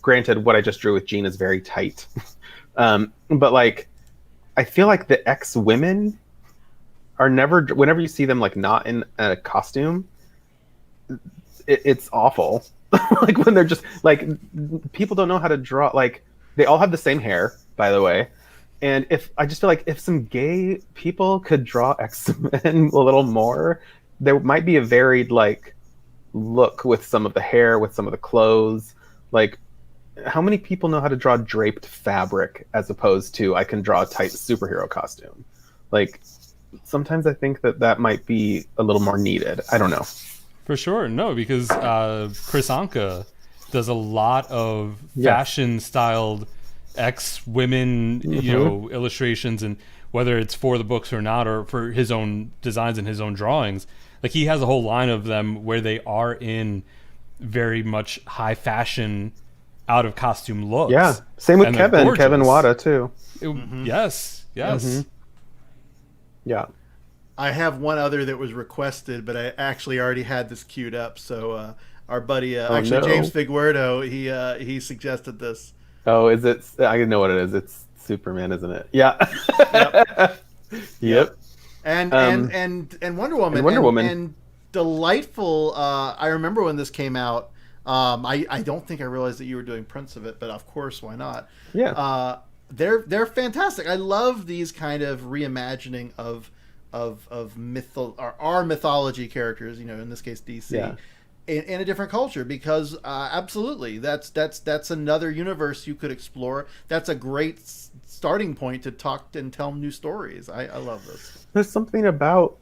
granted, what I just drew with Jean is very tight, but like, I feel like the ex-women are never. Whenever you see them like not in a costume, it's awful. Like when they're just like, people don't know how to draw. Like they all have the same hair, by the way. And I just feel like if some gay people could draw X-Men a little more, there might be a varied like look with some of the hair, with some of the clothes. Like, how many people know how to draw draped fabric as opposed to I can draw a tight superhero costume? Like, sometimes I think that might be a little more needed. I don't know. For sure, no, because Chris Anka does a lot of fashion-styled ex-women, illustrations, and whether it's for the books or not, or for his own designs and his own drawings. Like he has a whole line of them where they are in very much high fashion, out of costume looks. Yeah, same with And Kevin Wada too. Yes. Yeah. I have one other that was requested, but I actually already had this queued up. So our buddy, James Figueredo, he suggested this. Oh, is it? I know what it is. It's Superman, isn't it? Yeah. Yep. And Wonder Woman. And Wonder Woman. And delightful. I remember when this came out. I don't think I realized that you were doing prints of it, but of course, why not? Yeah. They're fantastic. I love these kind of reimagining of our mythology characters. In this case, DC. Yeah. In a different culture, because absolutely that's another universe you could explore. That's a great starting point to talk and tell new stories. I love this. There's something about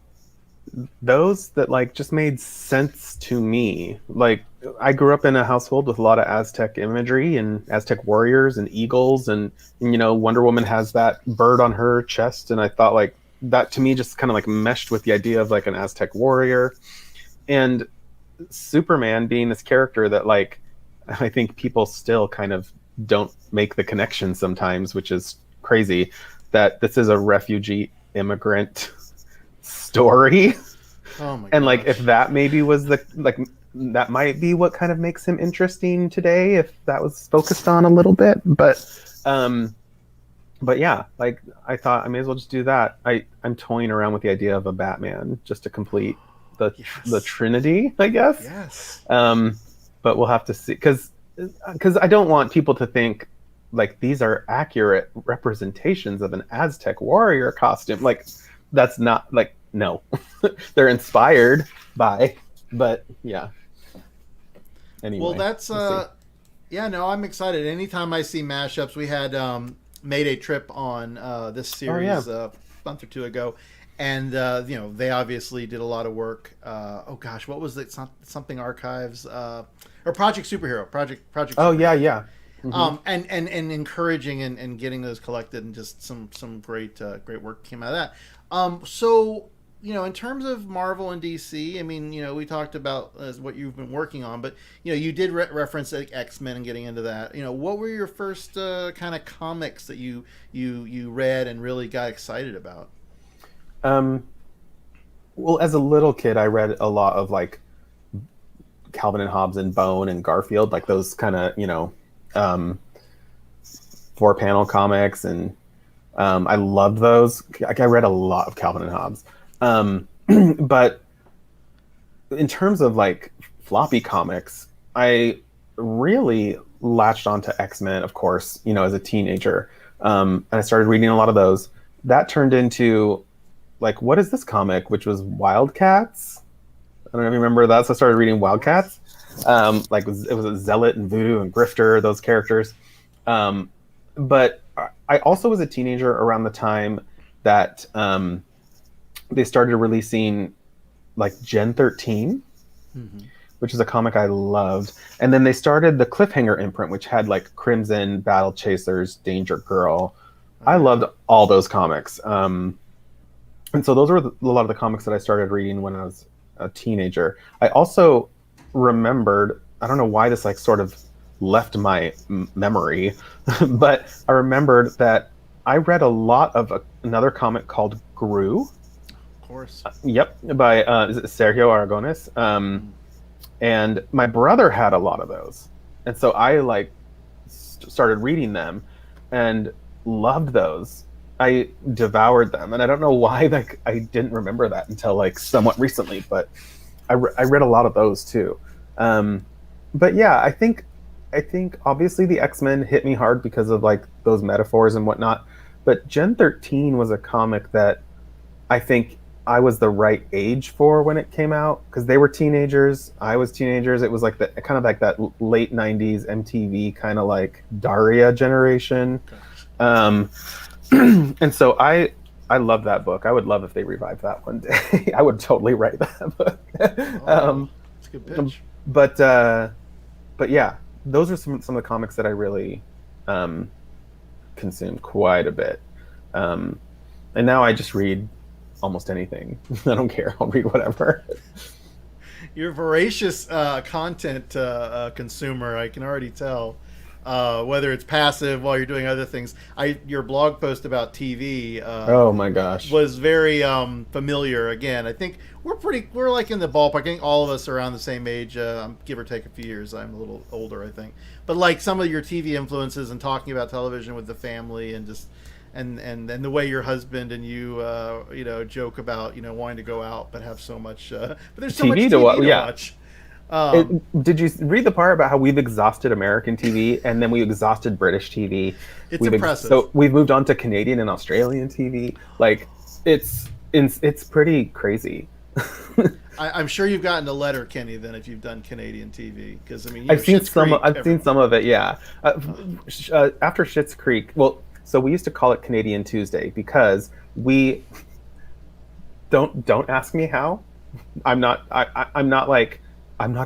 those that like just made sense to me. Like I grew up in a household with a lot of Aztec imagery and Aztec warriors and eagles, and Wonder Woman has that bird on her chest, and I thought like that to me just kind of like meshed with the idea of like an Aztec warrior. And Superman being this character that like I think people still kind of don't make the connection sometimes, which is crazy, that this is a refugee immigrant story. Oh my and gosh. like if that maybe was that might be what kind of makes him interesting today, if that was focused on a little bit. But yeah, like I thought I may as well just do that. I'm toying around with the idea of a Batman just to complete the Trinity, I guess. Yes. But we'll have to see, because I don't want people to think like these are accurate representations of an Aztec warrior costume. Like that's not like, no. They're inspired by, but yeah. Anyway. Well, that's I'm excited. Anytime I see mashups, we had Mayday Trip on this series a month or two ago. And they obviously did a lot of work. What was it? Something Archives or Project Superhero? Project. Oh Superhero. yeah. Mm-hmm. And encouraging and getting those collected, and just some great work came out of that. So in terms of Marvel and DC, I mean, we talked about as what you've been working on, but you did reference like X-Men and getting into that. What were your first kind of comics that you read and really got excited about? Well, as a little kid, I read a lot of like Calvin and Hobbes and Bone and Garfield, like those kind of 4-panel comics, and I loved those. Like, I read a lot of Calvin and Hobbes. But in terms of like floppy comics, I really latched onto X-Men, of course, as a teenager. And I started reading a lot of those. That turned into like, what is this comic? Which was Wildcats. I don't know if you remember that. So I started reading Wildcats. Like it was a Zealot and Voodoo and Grifter, those characters. But I also was a teenager around the time that they started releasing like Gen 13, which is a comic I loved. And then they started the Cliffhanger imprint, which had like Crimson, Battle Chasers, Danger Girl. I loved all those comics. And so those were a lot of the comics that I started reading when I was a teenager. I also remembered, I don't know why this like sort of left my memory, but I remembered that I read a lot of another comic called Gru. Of course. Yep, by is it Sergio Aragones. And my brother had a lot of those. And so I like started reading them and loved those. I devoured them, and I don't know why like I didn't remember that until like somewhat recently, but I read a lot of those too. But yeah, I think obviously the X-Men hit me hard because of like those metaphors and whatnot. But Gen 13 was a comic that I think I was the right age for when it came out, because they were teenagers, I was teenagers. It was like the kind of like that late 90s MTV kind of like Daria generation. And so I love that book. I would love if they revived that one day. I would totally write that book. That's a good pitch. But yeah, those are some of the comics that I really consumed quite a bit. And now I just read almost anything. I don't care. I'll read whatever. You're a voracious content consumer. I can already tell. Whether it's passive while you're doing other things. Your blog post about TV oh my gosh, was very familiar. Again, I think we're like in the ballpark. I think all of us are around the same age, give or take a few years. I'm a little older, I think. But like some of your TV influences and talking about television with the family and just and the way your husband and you joke about wanting to go out but have so much but there's so much TV to watch. Did you read the part about how we've exhausted American TV and then we exhausted British TV? It's impressive. So we've moved on to Canadian and Australian TV. Like it's pretty crazy. I'm sure you've gotten a letter, Kenny, then if you've done Canadian TV, because I mean I've seen some of it. Yeah, after Schitt's Creek. Well, so we used to call it Canadian Tuesday because we don't ask me how. I'm not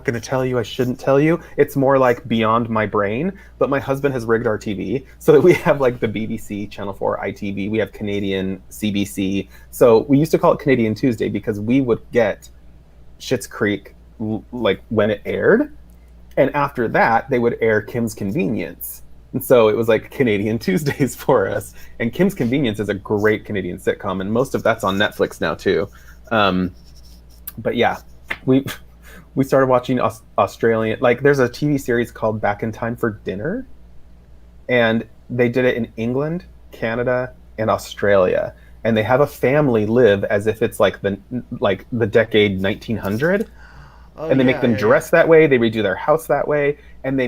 going to tell you, I shouldn't tell you. It's more like beyond my brain. But my husband has rigged our TV so that we have like the BBC, Channel 4, ITV. We have Canadian CBC. So we used to call it Canadian Tuesday because we would get Schitt's Creek like when it aired. And after that, they would air Kim's Convenience. And so it was like Canadian Tuesdays for us. And Kim's Convenience is a great Canadian sitcom. And most of that's on Netflix now too. But yeah, we started watching Australian, like there's a TV series called Back in Time for Dinner, and they did it in England, Canada, and Australia, and they have a family live as if it's like the decade 1900, and they make them dress that way, they redo their house that way, and they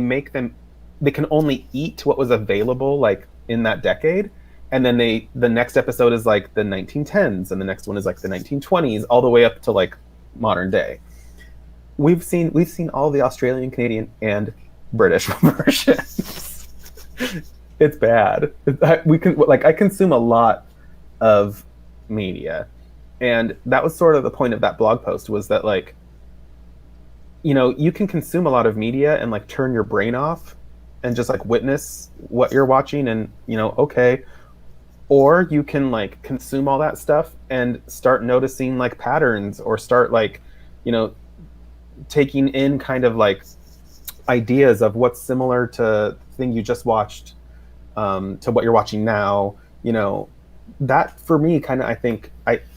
can only eat what was available like in that decade, and then the next episode is like the 1910s, and the next one is like the 1920s, all the way up to like modern day. We've seen all the Australian, Canadian, and British versions. It's bad. I consume a lot of media, and that was sort of the point of that blog post, was that like, you can consume a lot of media and like turn your brain off and just like witness what you're watching, and okay, or you can like consume all that stuff and start noticing like patterns, or start like, you know, taking in kind of like ideas of what's similar to the thing you just watched, to what you're watching now. You know, that for me kind of, I think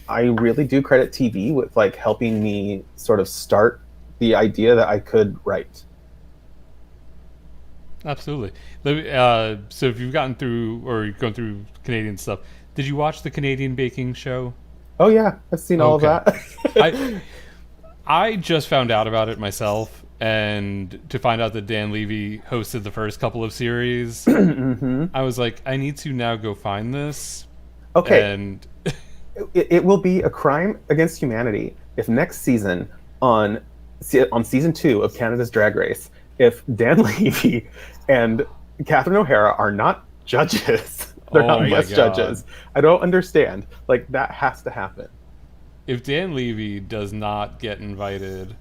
I really do credit TV with like helping me sort of start the idea that I could write. Absolutely. So if you've gotten through or you've gone through Canadian stuff, did you watch the Canadian baking show? Oh yeah, I've seen all of that. I just found out about it myself, and to find out that Dan Levy hosted the first couple of series, I was like, I need to now go find this. Okay. And it will be a crime against humanity if next season on season 2 of Canada's Drag Race, if Dan Levy and Catherine O'Hara are not judges. They're not guest judges. I don't understand. Like, that has to happen. If Dan Levy does not get invited,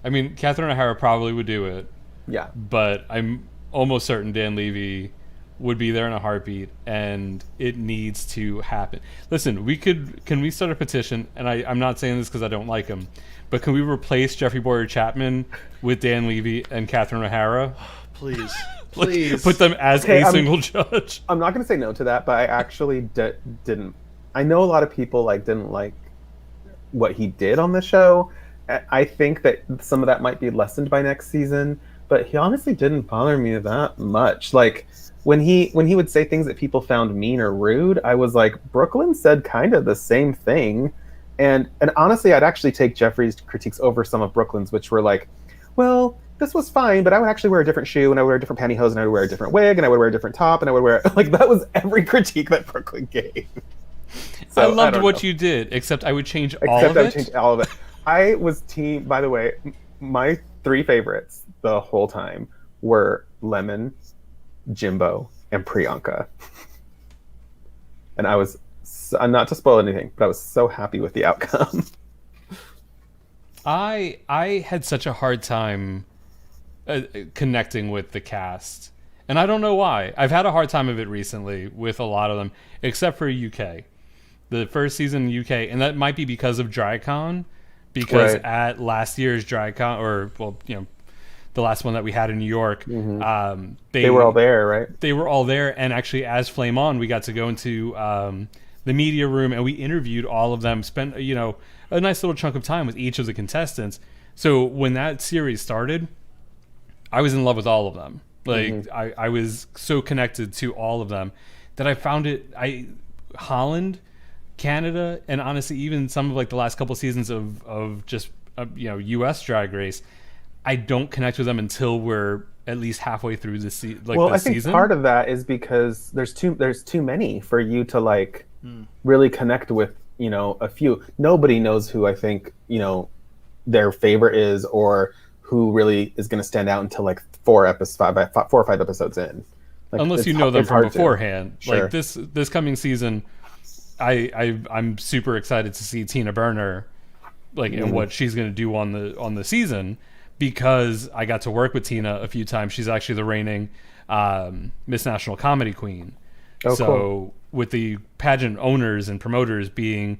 I mean, Catherine O'Hara probably would do it. Yeah. But I'm almost certain Dan Levy would be there in a heartbeat, and it needs to happen. Listen, can we start a petition? And I'm not saying this because I don't like him, but can we replace Jeffrey Boyer Chapman with Dan Levy and Catherine O'Hara? Please. Like, Please. put them as a single judge. I'm not going to say no to that, but I actually didn't. I know a lot of people like didn't like what he did on the show. I think that some of that might be lessened by next season, but he honestly didn't bother me that much. Like, when he would say things that people found mean or rude, I was like, Brooklyn said kind of the same thing. And honestly, I'd actually take Jeffrey's critiques over some of Brooklyn's, which were like, well, this was fine, but I would actually wear a different shoe, and I would wear a different pantyhose, and I would wear a different wig, and I would wear a different top, and I would wear... Like, that was every critique that Brooklyn gave. So, I loved what you did, except I would change all of it. I would change all of it. I was team... By the way, my 3 favorites the whole time were Lemon, Jimbo, and Priyanka. And I was... not to spoil anything, but I was so happy with the outcome. I had such a hard time connecting with the cast, and I don't know why. I've had a hard time of it recently with a lot of them, except for UK. The first season in UK, and that might be because of DryCon, because at last year's DryCon, or the last one that we had in New York, they were all there, right? They were all there, and actually, as Flame On, we got to go into the media room, and we interviewed all of them. Spent a nice little chunk of time with each of the contestants. So when that series started, I was in love with all of them. Like, I was so connected to all of them that I found it. Holland, Canada, and honestly, even some of like the last couple seasons of just U.S. Drag Race, I don't connect with them until we're at least halfway through the season. Well, I think part of that is because there's too many for you to like really connect with. A few. Nobody knows who I think their favorite is, or who really is going to stand out until like 4 or 5 episodes in. Like, unless you know them from beforehand. Sure. Like this coming season, I'm super excited to see Tina Burner, like, and what she's going to do on the season, because I got to work with Tina a few times. She's actually the reigning Miss National Comedy Queen. Oh, so cool. With the pageant owners and promoters being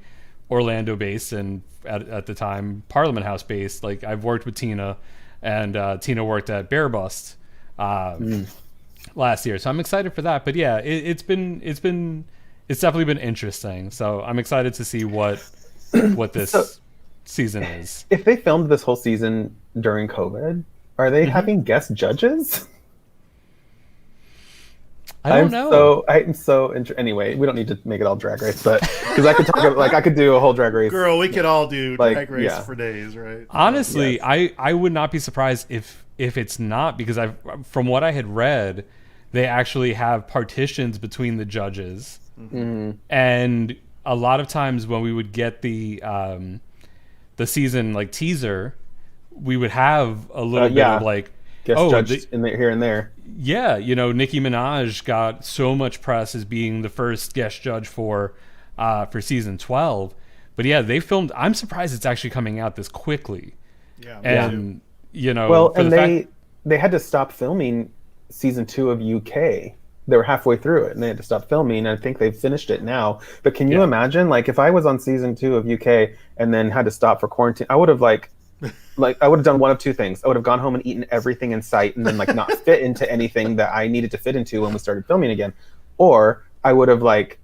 Orlando based and at the time Parliament House based, like, I've worked with Tina, and Tina worked at Bear Bust last year, so I'm excited for that. But yeah, it's definitely been interesting. So I'm excited to see what this season is. If they filmed this whole season during COVID, are they having guest judges? I don't know. I'm so anyway, we don't need to make it all Drag Race, but because I could talk like I could do a whole Drag Race. Girl, we could all do Drag Race for days, right? Honestly, yes. I would not be surprised if it's not, because from what I had read, they actually have partitions between the judges, and a lot of times when we would get the season like teaser, we would have a little bit of like guest judge in there, here and there. Yeah, Nicki Minaj got so much press as being the first guest judge for season 12. But yeah, they filmed. I'm surprised it's actually coming out this quickly. Yeah, and well, and they had to stop filming season 2 of UK they were halfway through it and they had to stop filming. And I think they've finished it now. But can you imagine, like, if I was on season 2 of UK and then had to stop for quarantine, I would have like I would have done one of two things. I would have gone home and eaten everything in sight and then like not fit into anything that I needed to fit into when we started filming again. Or I would have like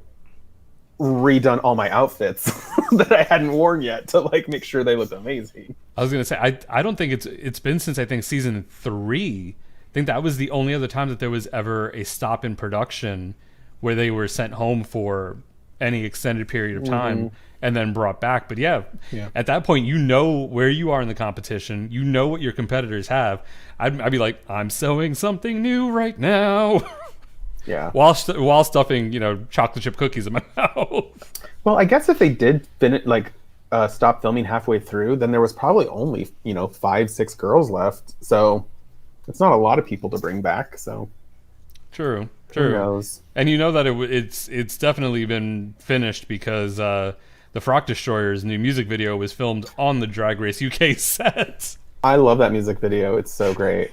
redone all my outfits that I hadn't worn yet to like make sure they looked amazing. I was gonna say I don't think it's been since I think season 3. I think that was the only other time that there was ever a stop in production where they were sent home for any extended period of time and then brought back. But yeah, at that point, you know where you are in the competition. You know what your competitors have. I'd be like, I'm sewing something new right now. Yeah. while stuffing, chocolate chip cookies in my mouth. Well, I guess if they did stop filming halfway through, then there was probably only 5-6 girls left. So it's not a lot of people to bring back. So True. who knows? And you know that it's definitely been finished because the Frock Destroyer's new music video was filmed on the Drag Race UK set. I love that music video. It's so great.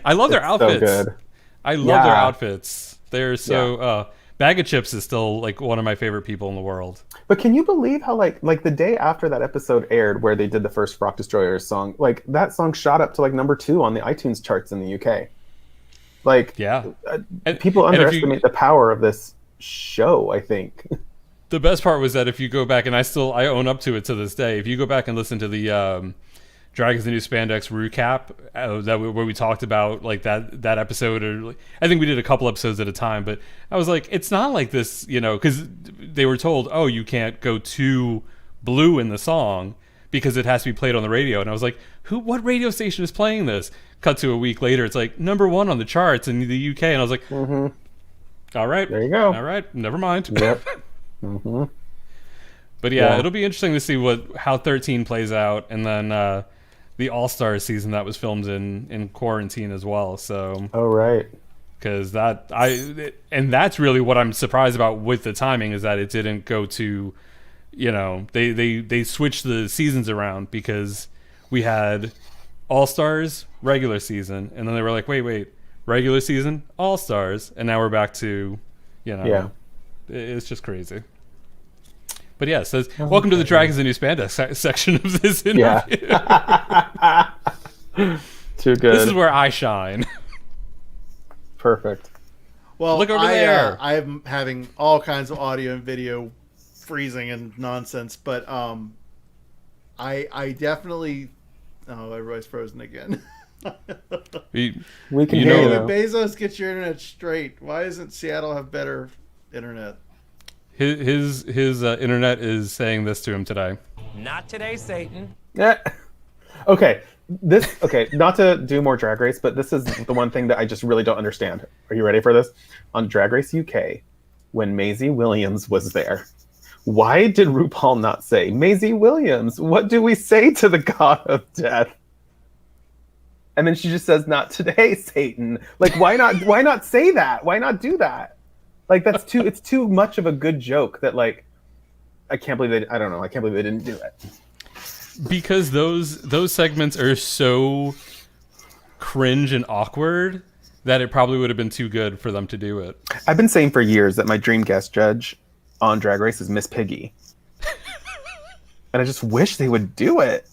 I love their outfits. So good. I love their outfits. They're so Bag of Chips is still like one of my favorite people in the world. But can you believe how like the day after that episode aired where they did the first Frock Destroyers song, like that song shot up to like number 2 on the iTunes charts in the UK. Like people underestimate the power of this show, I think. The best part was that if you go back, and I own up to it to this day, if you go back and listen to the Dragons the New Spandex recap where we talked about like that episode, or I think we did a couple episodes at a time, but I was like, it's not like this, because they were told, oh, you can't go too blue in the song because it has to be played on the radio, and I was like, what radio station is playing this? Cut to a week later, it's like number 1 on the charts in the UK, and I was like, all right, there you go, all right, never mind. Yep. But yeah, it'll be interesting to see how 13 plays out, and then the All-Stars season that was filmed in quarantine as well. So because that's really what I'm surprised about with the timing, is that it didn't go to, they switched the seasons around because we had All-Stars regular season, and then they were like, wait, regular season All-Stars, and now we're back to it's just crazy. But yeah, it says, welcome to the Dragons and New Spandex section of this interview. Too good. This is where I shine. Perfect. Well, look over there. I'm having all kinds of audio and video freezing and nonsense, but I definitely... Oh, everybody's frozen again. We can hear you. Bezos, get your internet straight. Why doesn't Seattle have better internet? His internet is saying this to him today. Not today, Satan. Yeah. Okay. Not to do more Drag Race, but this is the one thing that I just really don't understand. Are you ready for this? On Drag Race UK, when Maisie Williams was there, why did RuPaul not say, Maisie Williams, what do we say to the god of death? And then she just says, not today, Satan. Like, why not say that? Why not do that? Like, it's too much of a good joke that, like, I can't believe they didn't do it. Because those segments are so cringe and awkward that it probably would have been too good for them to do it. I've been saying for years that my dream guest judge on Drag Race is Miss Piggy. And I just wish they would do it.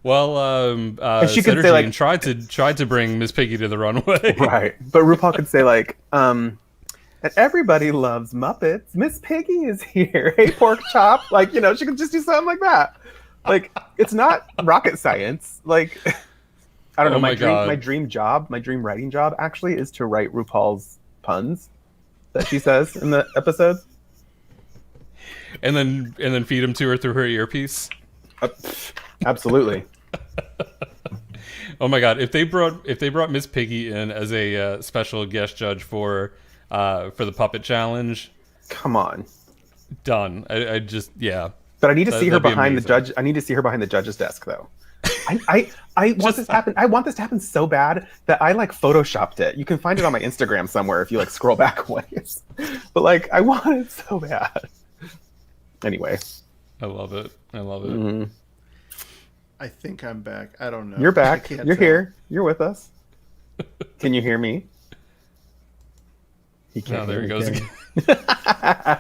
Well, she could say, like, tried to bring Miss Piggy to the runway. Right. But RuPaul could say, like, and everybody loves Muppets. Miss Piggy is here. Hey, pork chop. Like, she could just do something like that. Like, it's not rocket science. Like, I don't know. My dream writing job actually is to write RuPaul's puns that she says in the episodes. And then feed them to her through her earpiece. Absolutely. Oh my god! If they brought Miss Piggy in as a special guest judge for the puppet challenge, come on, done. I just But I need to see her behind the judge. I need to see her behind the judge's desk, though. I want this to happen. I want this to happen so bad that I like photoshopped it. You can find it on my Instagram somewhere if you like scroll back a ways. But like, I want it so bad. Anyway, I love it. Mm-hmm. I think I'm back. I don't know. You're back. You're here. You're with us. Can you hear me? He can't. Oh, there he hear goes me, again.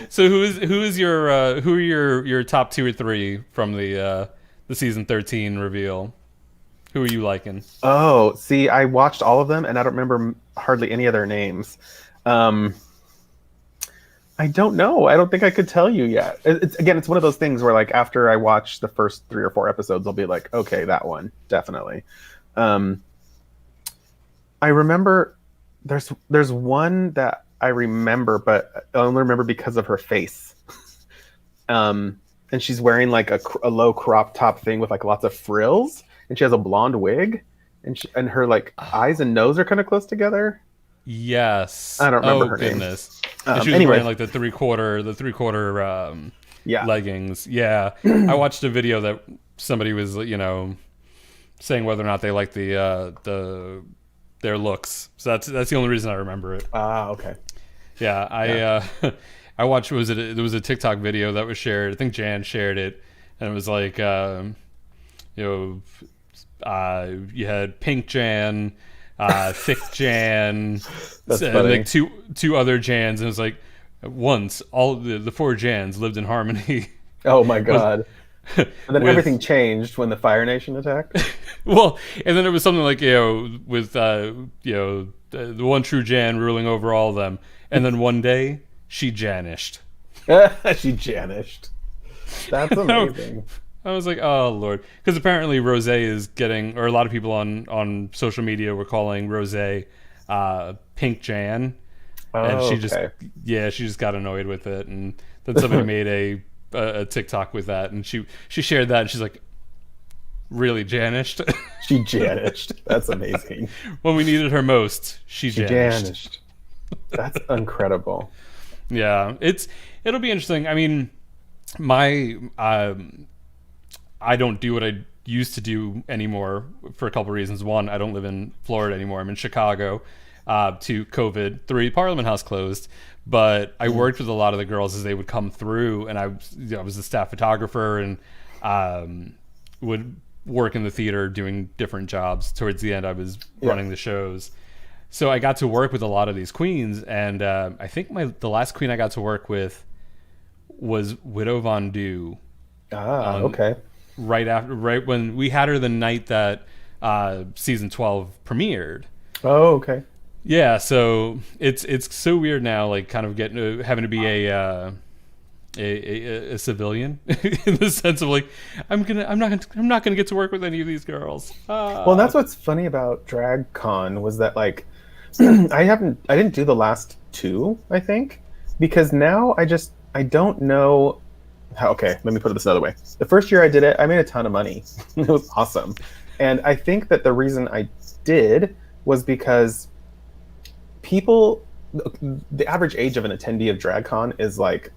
So who are your top 2 or 3 from the season 13 reveal? Who are you liking? Oh, see, I watched all of them, and I don't remember hardly any of their names. I don't know. I don't think I could tell you yet. It's one of those things where, like, after I watch the first 3 or 4 episodes, I'll be like, okay, that one, definitely. I remember there's one that I remember, but I only remember because of her face. And she's wearing like a low crop top thing with like lots of frills, and she has a blonde wig, and her like eyes and nose are kind of close together. Yes. I don't remember her goodness. name. And she was Anyway. wearing like the three quarter leggings. Yeah. I watched a video that somebody was, saying whether or not they like their looks. So that's the only reason I remember it. Okay. Yeah, I watched. There was a TikTok video that was shared. I think Jan shared it, and it was like, you had Pink Jan, Thick Jan, and like two other Jans, and it was like once all the 4 Jans lived in harmony. Oh my god. And then everything changed when the Fire Nation attacked. Well, and then it was something like, with the one true Jan ruling over all of them, and then one day she janished. She janished. That's amazing. I was like, oh Lord, because apparently Rose is getting, or a lot of people on social media were calling Rose Pink Jan, and she just got annoyed with it, and then somebody made a TikTok with that, and she shared that, and she's like, really janished. She janished. That's amazing. When we needed her most, she janished. That's incredible. Yeah, it'll be interesting. I mean, I don't do what I used to do anymore for a couple reasons. One, I don't live in Florida anymore. I'm in Chicago. 2, COVID. 3, Parliament House closed. But I worked with a lot of the girls as they would come through, and I was a staff photographer and would work in the theater doing different jobs. Towards the end, I was running the shows. So I got to work with a lot of these queens, and I think the last queen I got to work with was Widow Von Du. Okay. Right when we had her the night that season 12 premiered. Oh, okay. Yeah, so it's so weird now, like kind of having to be a civilian in the sense of like I'm not gonna get to work with any of these girls. Well, that's what's funny about DragCon was that like I didn't do the last 2, I think, because now I don't know how. Okay, let me put it this another way. The first year I did it, I made a ton of money. It was awesome, and I think that the reason I did was because the average age of an attendee of DragCon is like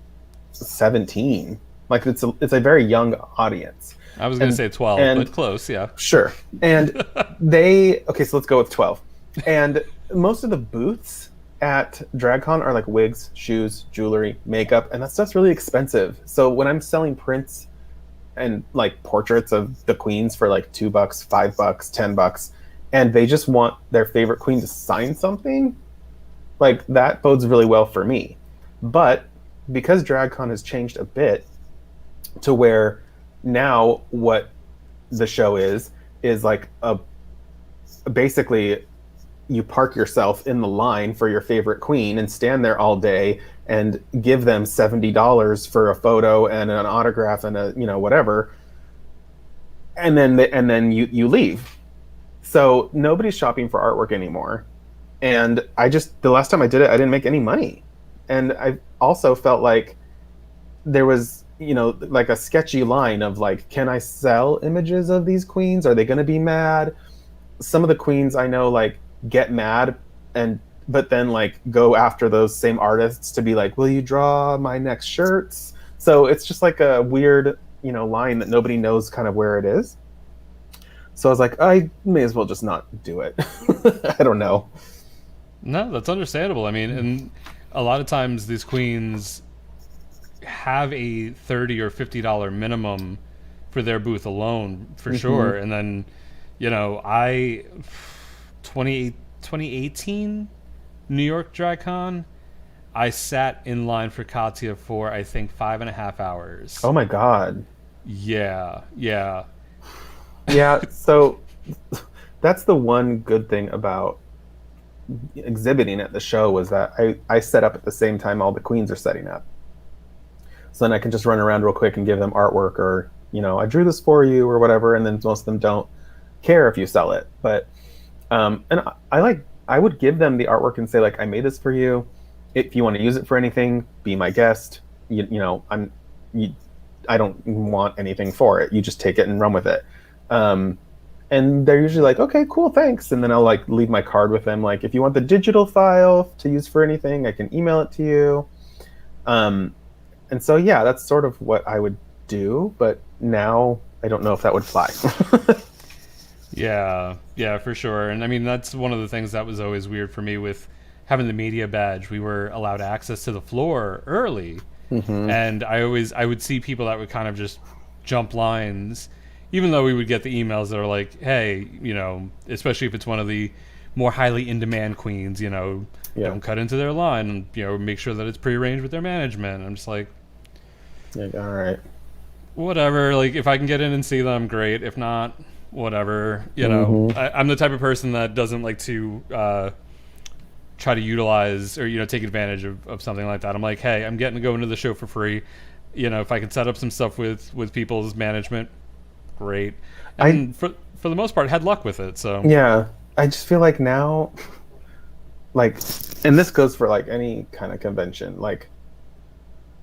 17. Like it's a very young audience. I was going to say 12, but close, yeah. Sure. And so let's go with 12. And most of the booths at DragCon are like wigs, shoes, jewelry, makeup, and that stuff's really expensive. So when I'm selling prints and like portraits of the queens for like $2, $5, $10, and they just want their favorite queen to sign something, like that bodes really well for me. But because DragCon has changed a bit to where now what the show is like basically you park yourself in the line for your favorite queen and stand there all day and give them $70 for a photo and an autograph and a whatever, and then you leave. So nobody's shopping for artwork anymore. And the last time I did it, I didn't make any money. And I also felt like there was, like a sketchy line of like, can I sell images of these queens? Are they going to be mad? Some of the queens I know like get mad but then like go after those same artists to be like, will you draw my next shirts? So it's just like a weird, line that nobody knows kind of where it is. So I was like, I may as well just not do it. I don't know. No, that's understandable. I mean, and a lot of times these queens have a $30 or $50 minimum for their booth alone, for sure. And then, 2018 New York Dry Con, I sat in line for Katya for I think 5.5 hours. Oh my god. Yeah. Yeah, so that's the one good thing about exhibiting at the show was that I set up at the same time all the queens are setting up. So then I can just run around real quick and give them artwork or, I drew this for you or whatever, and then most of them don't care if you sell it. But and I would give them the artwork and say, like, I made this for you. If you want to use it for anything, be my guest. I don't want anything for it. You just take it and run with it. And they're usually like, okay, cool, thanks. And then I'll like leave my card with them. Like, if you want the digital file to use for anything, I can email it to you. And so, yeah, that's sort of what I would do. But now I don't know if that would fly. Yeah, for sure. And I mean, that's one of the things that was always weird for me with having the media badge. We were allowed access to the floor early. Mm-hmm. And I would see people that would kind of just jump lines, even though we would get the emails that are like, hey, especially if it's one of the more highly in demand queens, don't cut into their line and, make sure that it's prearranged with their management. I'm just like, all right, whatever. Like, if I can get in and see them, great. If not, whatever. I'm the type of person that doesn't like to try to utilize or take advantage of something like that. I'm like, hey, I'm getting to go into the show for free. If I can set up some stuff with people's management, great. And for the most part, had luck with it. So yeah, I just feel like now, like, and this goes for like any kind of convention. Like,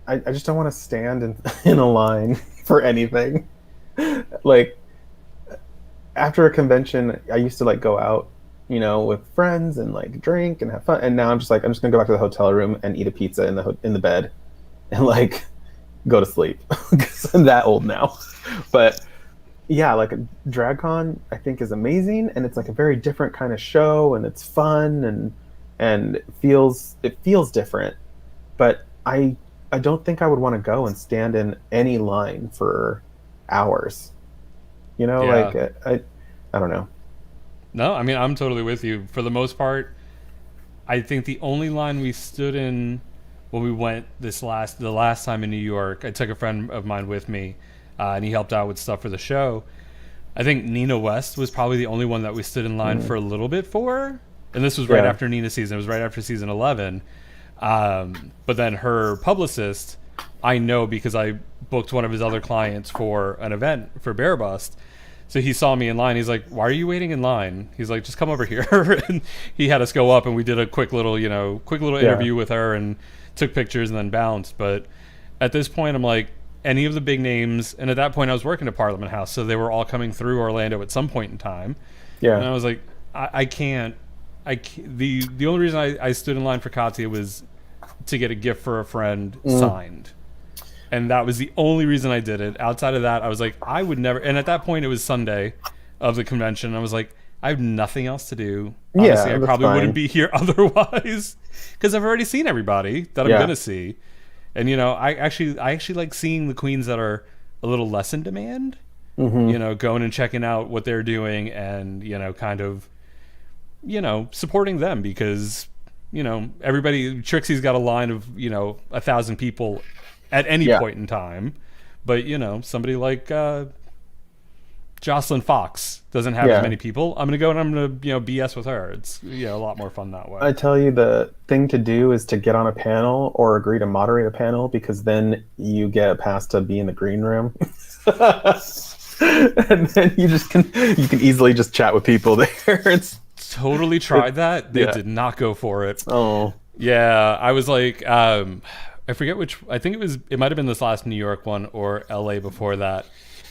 I just don't want to stand in a line for anything. Like, after a convention, I used to like go out, with friends and like drink and have fun. And now I'm just gonna go back to the hotel room and eat a pizza in the bed, and like go to sleep because I'm that old now. But yeah, like DragCon I think is amazing, and it's like a very different kind of show, and it's fun and it feels different. But I don't think I would want to go and stand in any line for hours. Like I don't know. No, I mean, I'm totally with you. For the most part, I think the only line we stood in when we went the last time in New York, I took a friend of mine with me, and he helped out with stuff for the show. I think Nina West was probably the only one that we stood in line for a little bit for, and this was right after Nina's season. It was right after season 11. But then her publicist, I know because I booked one of his other clients for an event for Bravest. So he saw me in line. He's like, why are you waiting in line? He's like, just come over here. And he had us go up, and we did a quick little interview with her and took pictures and then bounced. But at this point, I'm like, any of the big names, and at that point I was working at Parliament House, so they were all coming through Orlando at some point in time. Yeah. And I was like, I can't. The only reason I stood in line for Katya was to get a gift for a friend signed. And that was the only reason I did it. Outside of that, I was like, I would never. And at that point, it was Sunday of the convention. I was like, I have nothing else to do. Honestly, I probably wouldn't be here otherwise because I've already seen everybody that I'm gonna see. And I actually like seeing the queens that are a little less in demand. Mm-hmm. Going and checking out what they're doing and kind of supporting them because everybody. Trixie's got a line of 1,000 people at any point in time, but somebody like Jocelyn Fox doesn't have as many people. I'm gonna go and I'm gonna BS with her. It's a lot more fun that way. I tell you, the thing to do is to get on a panel or agree to moderate a panel, because then you get a pass to be in the green room. And then you can easily just chat with people there. It's totally tried that. They did not go for it. Oh yeah, I was like I forget which. I think it might have been this last New York one or LA before that.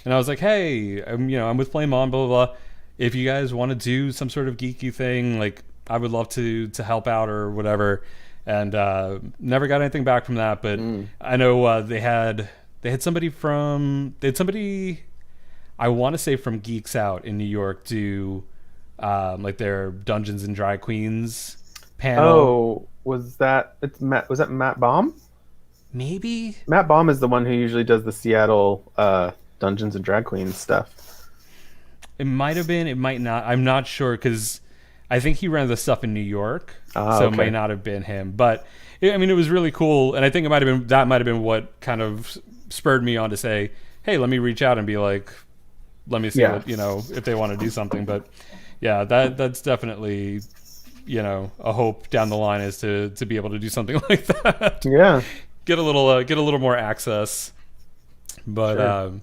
And I was like, hey, I'm with Flame On, blah, blah, blah. If you guys want to do some sort of geeky thing, like, I would love to help out or whatever. And never got anything back from that. But I know they had somebody I want to say from Geeks Out in New York do like their Dungeons and Drag Queens panel. Oh, was that Matt Baum? Maybe Matt Baum is the one who usually does the Seattle Dungeons and Drag Queens stuff. It might have been. It might not. I'm not sure because I think he ran the stuff in New York, so okay. it might not have been him. But I mean, it was really cool, and I think might have been what kind of spurred me on to say, hey, let me reach out and be like, let me see what, if they want to do something. But yeah, that's definitely, a hope down the line is to be able to do something like that. Yeah. Get a little more access. But Sure.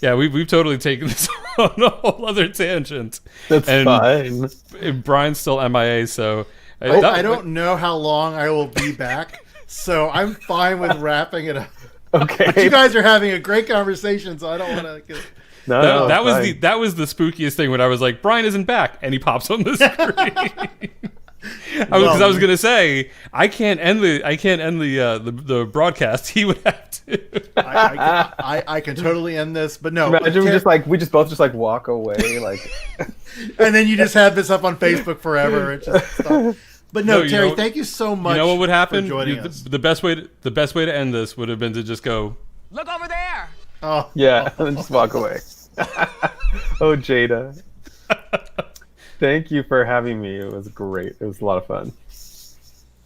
yeah, we've totally taken this on a whole other tangent. That's fine. Brian's still MIA, so I don't know how long I will be back, so I'm fine with wrapping it up. Okay. But you guys are having a great conversation, so I don't want to. No, that was the spookiest thing when I was like, Brian isn't back, and he pops on the screen. Because I was gonna say I can't end the broadcast. He would have to. I can totally end this, but no. Imagine we just both walk away like. And then you just have this up on Facebook forever. It just stop. But no, Terry, thank you so much. You know what would happen? For joining us. The best way to end this would have been to just go, Look over there. Oh yeah, and just walk away. Oh, Jada. Thank you for having me. It was great. It was a lot of fun.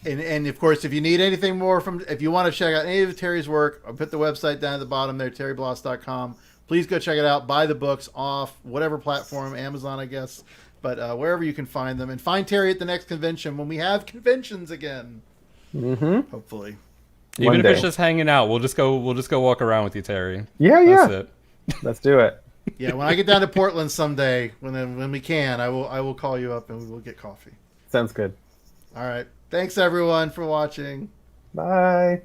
And of course, if you need anything more if you want to check out any of Terry's work, I'll put the website down at the bottom there, terryblas.com. Please go check it out. Buy the books off whatever platform, Amazon, I guess, but wherever you can find them. And find Terry at the next convention when we have conventions again. Mm-hmm. Hopefully. Even if it's just hanging out, we'll just go walk around with you, Terry. Yeah, That's it. Let's do it. Yeah, when I get down to Portland someday, when we can, I will call you up and we will get coffee. Sounds good. All right. Thanks everyone for watching. Bye.